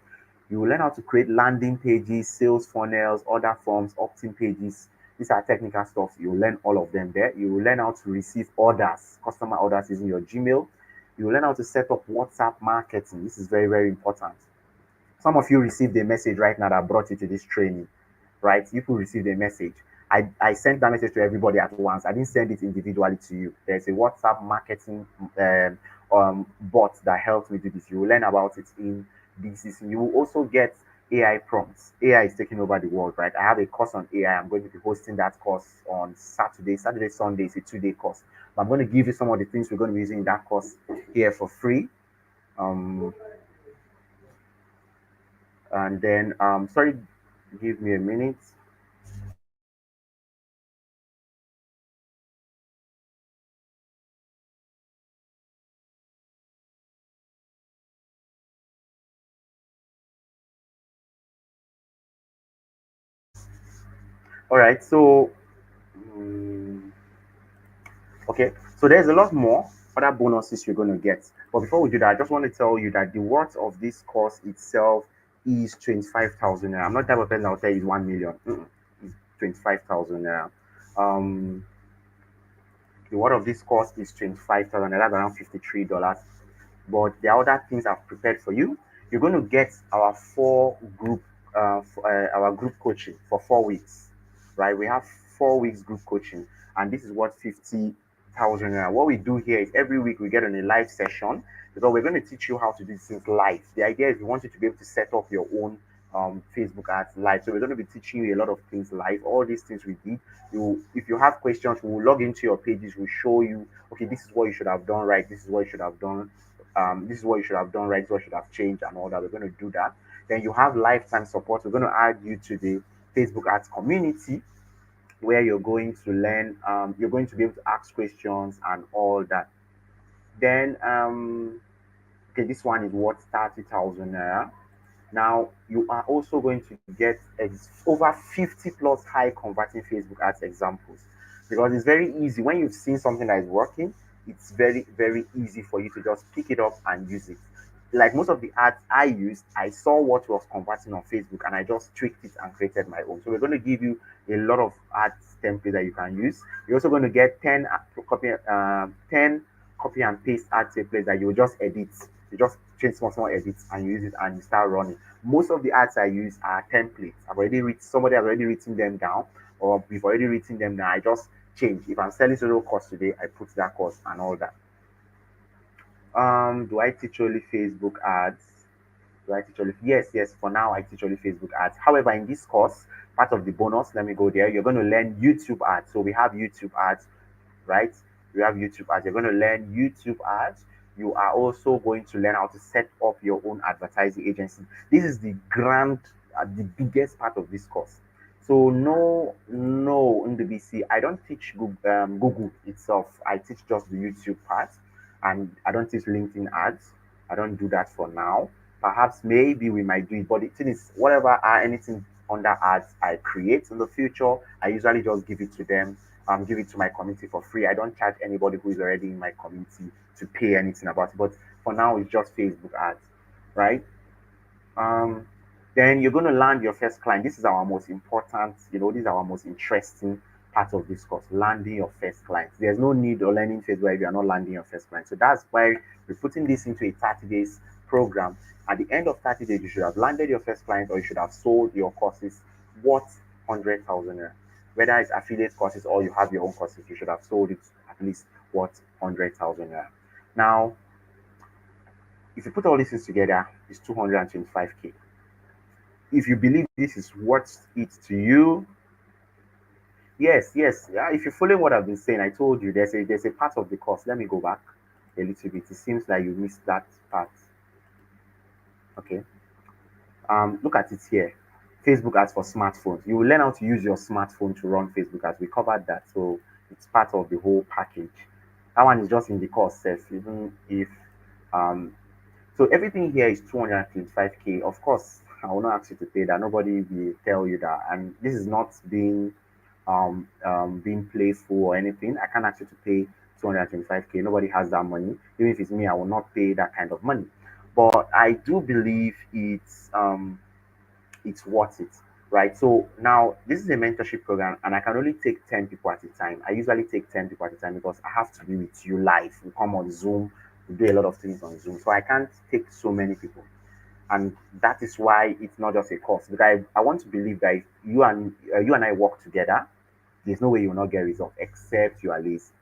You will learn how to create landing pages, sales funnels, order forms, opt-in pages. These are technical stuff. You will learn all of them there. You will learn how to receive orders, customer orders using your Gmail. You will learn how to set up WhatsApp marketing. This is very, very important. Some of you received a message right now that brought you to this training, right? You could receive a message. I sent that message to everybody at once. I didn't send it individually to you. There's a WhatsApp marketing bot that helps me do this. You will learn about it in this. You will also get AI prompts. AI is taking over the world, right? I have a course on AI. I'm going to be hosting that course on Saturday, Sunday. It's a 2-day course. But I'm going to give you some of the things we're going to be using in that course here for free. Um, and then, sorry, give me a minute. All right, so mm, okay, so there's a lot more other bonuses you're going to get. But before we do that, I just want to tell you that the worth of this course itself is 25,000 naira. I'm not type of person that will tell you it's 1 million. It's 25,000 naira. Um, the worth of this course is 25,000 naira, that's around $53. But there are other things I've prepared for you. You're going to get our our group coaching for 4 weeks, right? We have 4 weeks group coaching, and this is what 50,000 naira. What we do here is every week we get on a live session because we're going to teach you how to do things live. The idea is we want you to be able to set up your own Facebook ads live. So we're going to be teaching you a lot of things live. All these things we did. If you have questions, we will log into your pages. We'll show you. Okay, this is what you should have done right. This is what you should have done. This is what you should have done right. This is what should have changed and all that. We're going to do that. Then you have lifetime support. We're going to add you to the Facebook ads community where you're going to learn. You're going to be able to ask questions and all that. Then okay, this one is worth 30,000 naira. Now, you are also going to get over 50 plus high converting Facebook ads examples, because it's very easy when you've seen something that is working. It's very, very easy for you to just pick it up and use it. Like most of the ads I used, I saw what was converting on Facebook and I just tweaked it and created my own. So we're going to give you a lot of ads template that you can use. You're also going to get 10 copy and paste ad templates that you just edit. You just change small edits and you use it and you start running. Most of the ads I use are templates. Somebody has already written them down, or we've already written them down. I just change. If I'm selling solo course today, I put that course and all that. Do I teach only Facebook ads? Do I teach only? Yes, yes. For now, I teach only Facebook ads. However, in this course, part of the bonus, let me go there. You're going to learn YouTube ads. So we have YouTube ads, right? We have YouTube ads. You're going to learn YouTube ads. You are also going to learn how to set up your own advertising agency. This is the biggest part of this course. So no, in the BC, I don't teach Google itself. I teach just the YouTube part, and I don't teach LinkedIn ads. I don't do that for now. Perhaps maybe we might do it, but the thing is, whatever anything under ads I create in the future, I usually just give it to them, give it to my community for free. I don't charge anybody who is already in my community to pay anything about it. But for now, it's just Facebook ads, right? Um, then you're going to land your first client. This is our most important, this is our most interesting part of this course, landing your first client. There's no need of learning Facebook if you're not landing your first client. So that's why we're putting this into a 30 days program. At the end of 30 days, you should have landed your first client or you should have sold your courses worth 100,000 naira. Whether it's affiliate courses or you have your own courses, you should have sold it at least worth 100,000 naira. Now, if you put all these things together, it's 225K. If you believe this is worth it to you, yes, yes. Yeah, if you're following what I've been saying, I told you there's a part of the course. Let me go back a little bit. It seems like you missed that part. Okay. Look at it here. Facebook ads for smartphones. You will learn how to use your smartphone to run Facebook ads. We covered that, so it's part of the whole package. That one is just in the course self, even if um so everything here is 225K. Of course, I will not ask you to pay that. Nobody will tell you that. And this is not being playful or anything. I can't ask you to pay 225K. Nobody has that money. Even if it's me, I will not pay that kind of money. But I do believe it's worth it, right? So now this is a mentorship program, and I can only take 10 people at a time. I usually take 10 people at a time because I have to be with you live. We come on Zoom, we do a lot of things on Zoom, so I can't take so many people. And that is why it's not just a course. But I want to believe that if you and I work together, there's no way you will not get results except you are lazy,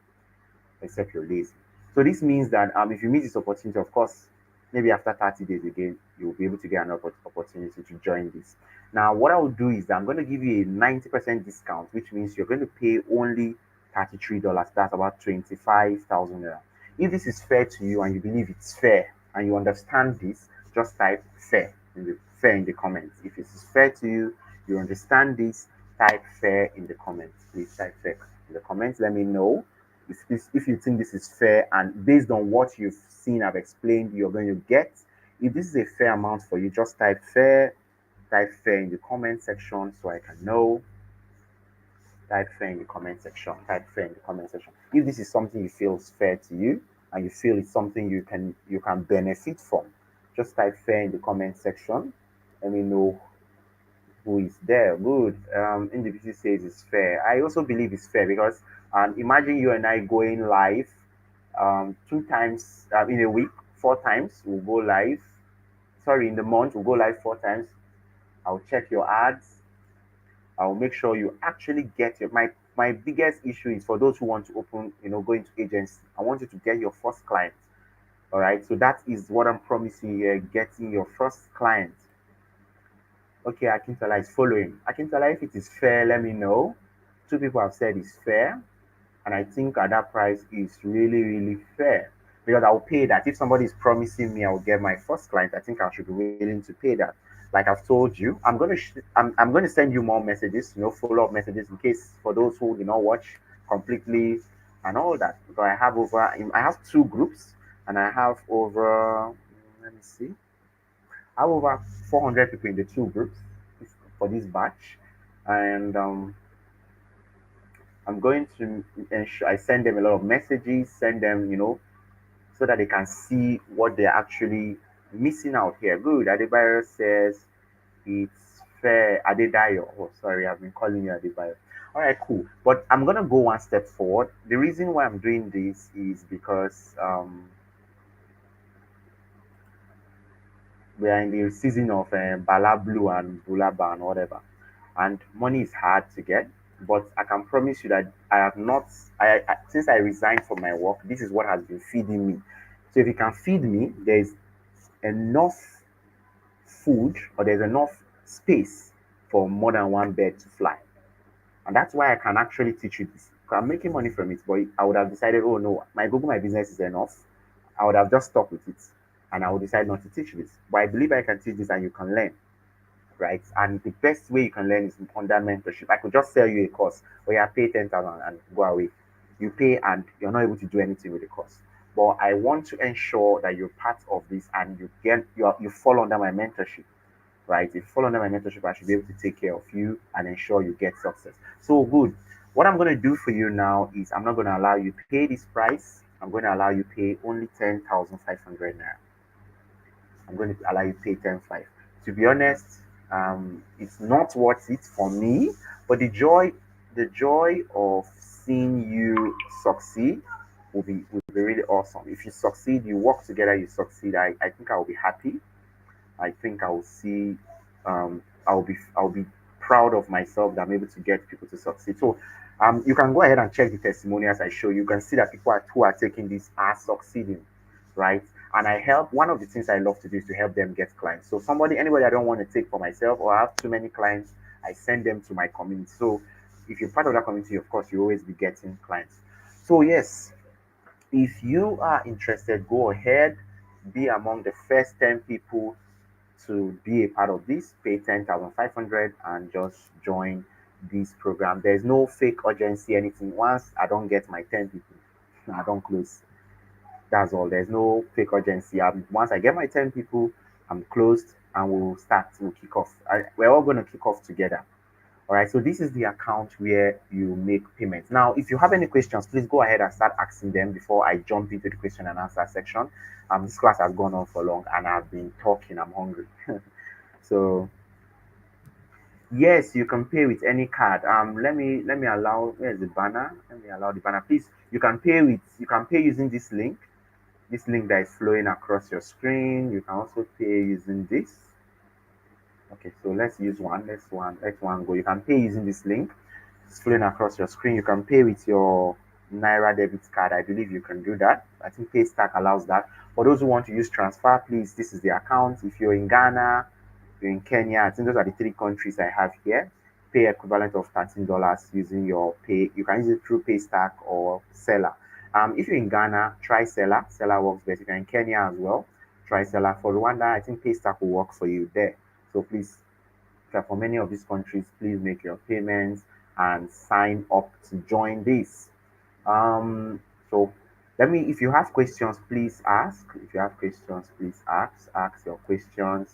except you're lazy. So this means that if you miss this opportunity, of course, maybe after 30 days again, you'll be able to get an opportunity to join this. Now, what I will do is that I'm going to give you a 90% discount, which means you're going to pay only $33. That's about 25,000 naira. If this is fair to you and you believe it's fair and you understand this, just type fair in the comments. If it is fair to you, you understand this, type fair in the comments. Please type fair in the comments. Let me know if you think this is fair and based on what you've seen, I've explained, you're going to get. If this is a fair amount for you, just type fair in the comment section so I can know. Type fair in the comment section. Type fair in the comment section. If this is something you feel is fair to you and you feel it's something you can benefit from, just type fair in the comment section. Let me know who is there. Good. Individual says it's fair. I also believe it's fair because imagine you and I going live 2 times in a week, 4 times we'll go live. Sorry, in the month we'll go live 4 times. I'll check your ads. I'll make sure you actually get my biggest issue is for those who want to open, go into agency. I want you to get your first client. All right. So that is what I'm promising you, getting your first client. Okay, Akintola is following. Akintola, if it is fair, let me know. 2 people have said it's fair, and I think at that price is really, really fair because I'll pay that. If somebody is promising me I'll get my first client, I think I should be willing to pay that. Like I've told you, I'm going to send you more messages, follow up messages in case for those who did not watch completely and all that. Because I have 2 groups, and I have over. Let me see. I have over 400 people in the two groups for this batch, and I'm going to ensure I send them a lot of messages, send them, so that they can see what they're actually missing out here. Good. Adebayo says it's fair. Adedayo. Oh, sorry, I've been calling you Adebayo. All right, cool. But I'm gonna go one step forward. The reason why I'm doing this is because we are in the season of Bala Blue and Bulaba and whatever, and money is hard to get. But I can promise you that I have not. Since I resigned from my work, this is what has been feeding me. So if you can feed me, there's enough food or there's enough space for more than one bird to fly. And that's why I can actually teach you this. 'Cause I'm making money from it, but I would have decided, oh no, my Google My Business is enough. I would have just stuck with it and I would decide not to teach this. But I believe I can teach this and you can learn, right? And the best way you can learn is under mentorship. I could just sell you a course where you pay 10,000 and go away. You pay and you're not able to do anything with the course. But I want to ensure that you're part of this and you fall under my mentorship, right? If you fall under my mentorship, I should be able to take care of you and ensure you get success. So good. What I'm going to do for you now is I'm not going to allow you pay this price. I'm going to allow you pay only 10,500 naira. I'm going to allow you pay 10,500. To be honest, it's not worth it for me, but the joy of seeing you succeed will be really awesome. If you succeed, you work together, you succeed. I think I will be happy. I think I will see, I'll be proud of myself that I'm able to get people to succeed. So, you can go ahead and check the testimonials I show you. You can see that who are taking this are succeeding, right? And I help. One of the things I love to do is to help them get clients. So anybody I don't want to take for myself or I have too many clients, I send them to my community. So if you're part of that community, of course, you always be getting clients. So yes, if you are interested, go ahead, be among the first 10 people to be a part of this, pay 10,500 and just join this program. There's no fake urgency, anything. Once I don't get my 10 people, I don't close. That's all. There's no fake urgency. Once I get my 10 people, I'm closed and we'll kick off. We're all going to kick off together. All right, so this is the account where you make payments. Now, if you have any questions, please go ahead and start asking them before I jump into the question and answer section. This class has gone on for long and I've been talking. I'm hungry. So yes, you can pay with any card. Let me allow. Where's the banner? Let me allow the banner, please. You can pay using this link. This link that is flowing across your screen. You can also pay using this. Okay, so let's use one. Let's one go. You can pay using this link. It's flowing across your screen. You can pay with your Naira debit card. I believe you can do that. I think Paystack allows that. For those who want to use transfer, please, this is the account. If you're in Ghana, you're in Kenya, I think those are the three countries I have here. Pay equivalent of $13 using your pay. You can use it through Paystack or Seller. If you're in Ghana, try Seller. Seller works best. If you're in Kenya as well, try Seller. For Rwanda, I think Paystack will work for you there. So please, for many of these countries, please make your payments and sign up to join this. So if you have questions, please ask. If you have questions, please ask your questions.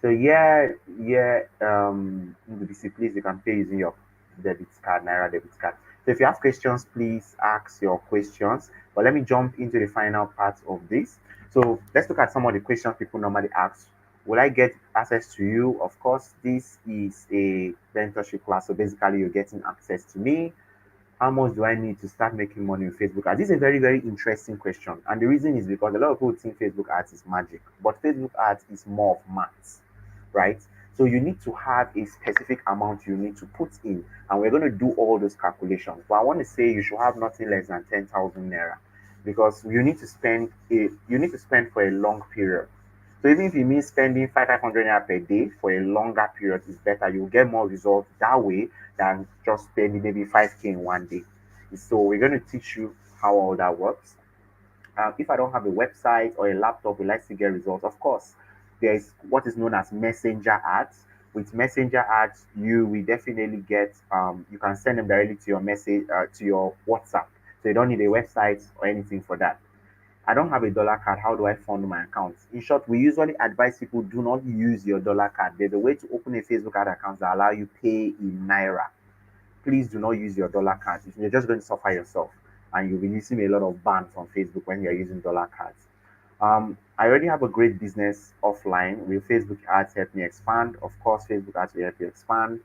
So yeah, NDBC, please, you can pay using your debit card, Naira debit card. So if you have questions, please ask your questions. But let me jump into the final part of this. So let's look at some of the questions people normally ask. Will I get access to you? Of course, this is a mentorship class. So basically, you're getting access to me. How much do I need to start making money with Facebook ads? This is a very, very interesting question. And the reason is because a lot of people think Facebook ads is magic, but Facebook ads is more of maths, right? So you need to have a specific amount you need to put in, and we're going to do all those calculations. But I want to say you should have nothing less than 10,000 naira because you need to spend for a long period. So even if you mean spending 500 naira per day for a longer period is better, you'll get more results that way than just spending maybe 5K in one day. So we're going to teach you how all that works. If I don't have a website or a laptop, we like to get results. Of course, there is what is known as messenger ads. With messenger ads, you will definitely get. You can send them directly to your message to your WhatsApp. So you don't need a website or anything for that. I don't have a dollar card. How do I fund my account? In short, we usually advise people do not use your dollar card. There's a way to open a Facebook ad account that allow you pay in naira. Please do not use your dollar cards. You're just going to suffer yourself, and you'll be missing a lot of bans on Facebook when you're using dollar cards. I already have a great business offline. Will Facebook ads help me expand? Of course, Facebook ads will help you expand.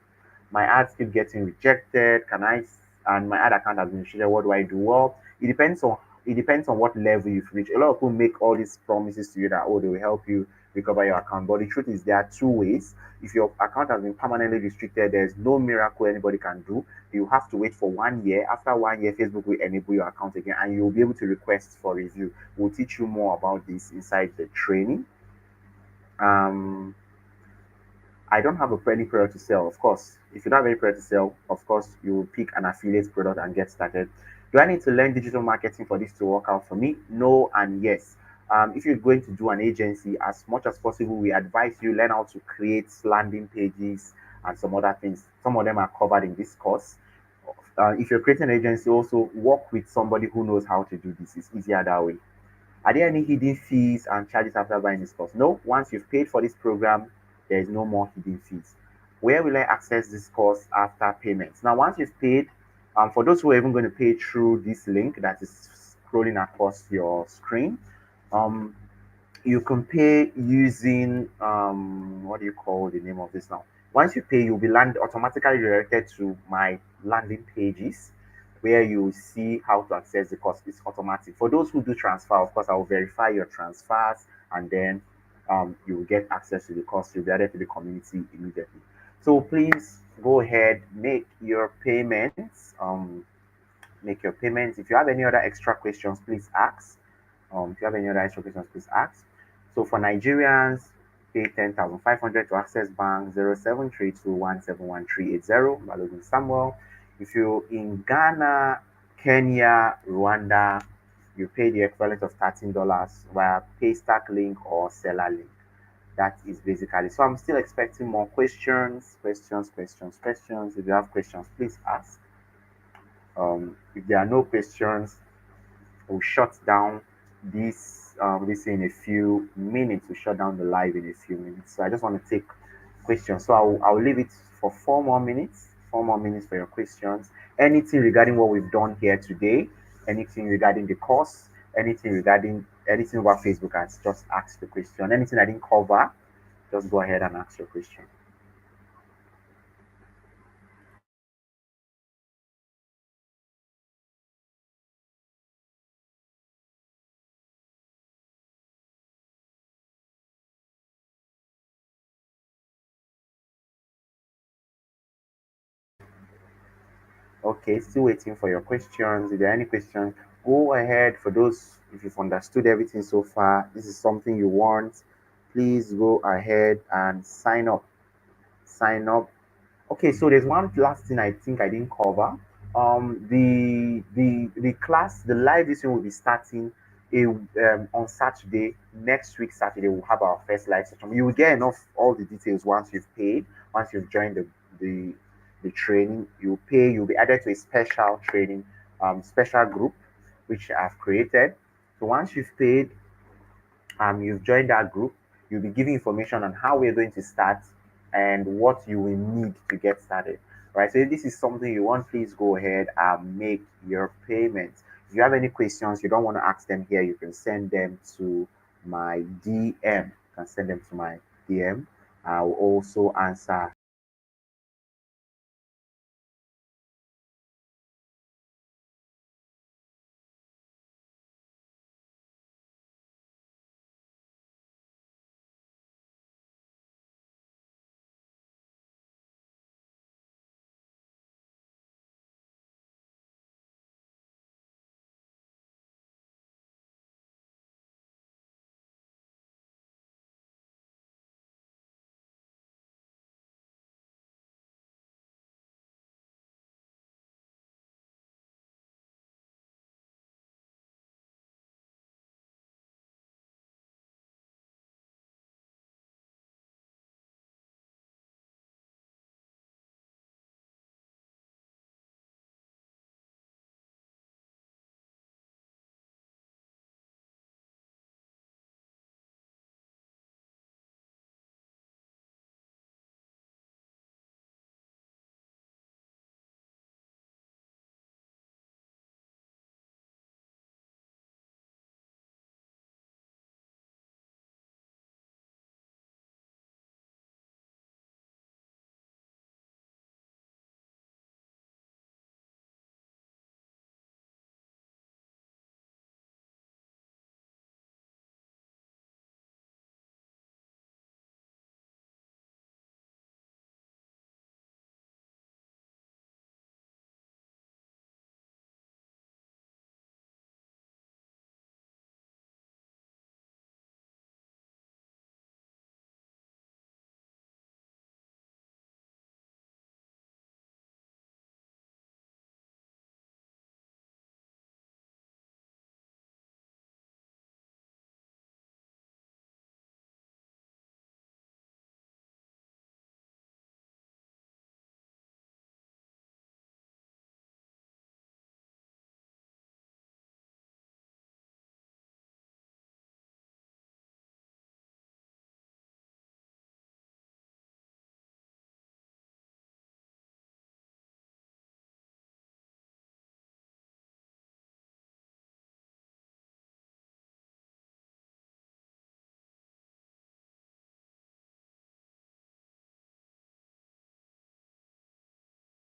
My ads keep getting rejected. Can I? And my ad account has been restricted. What do I do? Well, it depends on what level you've reached. A lot of people make all these promises to you that they will help you recover your account. But the truth is there are two ways. If your account has been permanently restricted, there's no miracle anybody can do. You have to wait for 1 year. After 1 year, Facebook will enable your account again and you'll be able to request for review. We'll teach you more about this inside the training. Um, I don't have a any product to sell, of course. If you don't have any product to sell, of course, you will pick an affiliate product and get started. Do I need to learn digital marketing for this to work out for me? No, and yes. If you're going to do an agency, as much as possible, we advise you learn how to create landing pages and some other things. Some of them are covered in this course. If you're creating an agency, also work with somebody who knows how to do this. It's easier that way. Are there any hidden fees and charges after buying this course? No. Once you've paid for this program, there is no more hidden fees. Where will I access this course after payments? Now, once you've paid, for those who are even going to pay through this link that is scrolling across your screen, um, you can pay using what do you call the name of this now? Once you pay, you'll be automatically redirected to my landing pages where you will see how to access the course. It's automatic. For those who do transfer, of course, I will verify your transfers and then you will get access to the course. You'll be added to the community immediately. So please go ahead, make your payments. If you have any other extra questions, please ask. If you have any other extra questions, please ask. So for Nigerians, pay 10,500 to Access Bank 0732171380. Balogun Samuel. If you're in Ghana, Kenya, Rwanda, you pay the equivalent of $13 via Paystack link or seller link. That is basically. So I'm still expecting more questions. If you have questions, please ask. If there are no questions, we'll shut down this in a few minutes. We'll shut down the live in a few minutes. So I just want to take questions. So I'll leave it for 4 more minutes. 4 more minutes for your questions. Anything regarding what we've done here today, anything regarding the course, anything about Facebook ads, just ask the question. Anything I didn't cover, just go ahead and ask your question. Okay, still waiting for your questions. If there are any questions, go ahead. For those, if you've understood everything so far, this is something you want, please go ahead and sign up. Sign up. Okay, so there's one last thing I think I didn't cover. The class, the live lesson will be starting on Saturday. Next week, Saturday, we'll have our first live session. You will get enough all the details once you've paid, once you've joined the the training. You'll pay. You'll be added to a special training, special group, which I've created. So once you've paid, you've joined that group, you'll be giving information on how we're going to start and what you will need to get started. Right. So if this is something you want, please go ahead and make your payments. If you have any questions, you don't want to ask them here, you can send them to my DM. You can send them to my DM. I'll also answer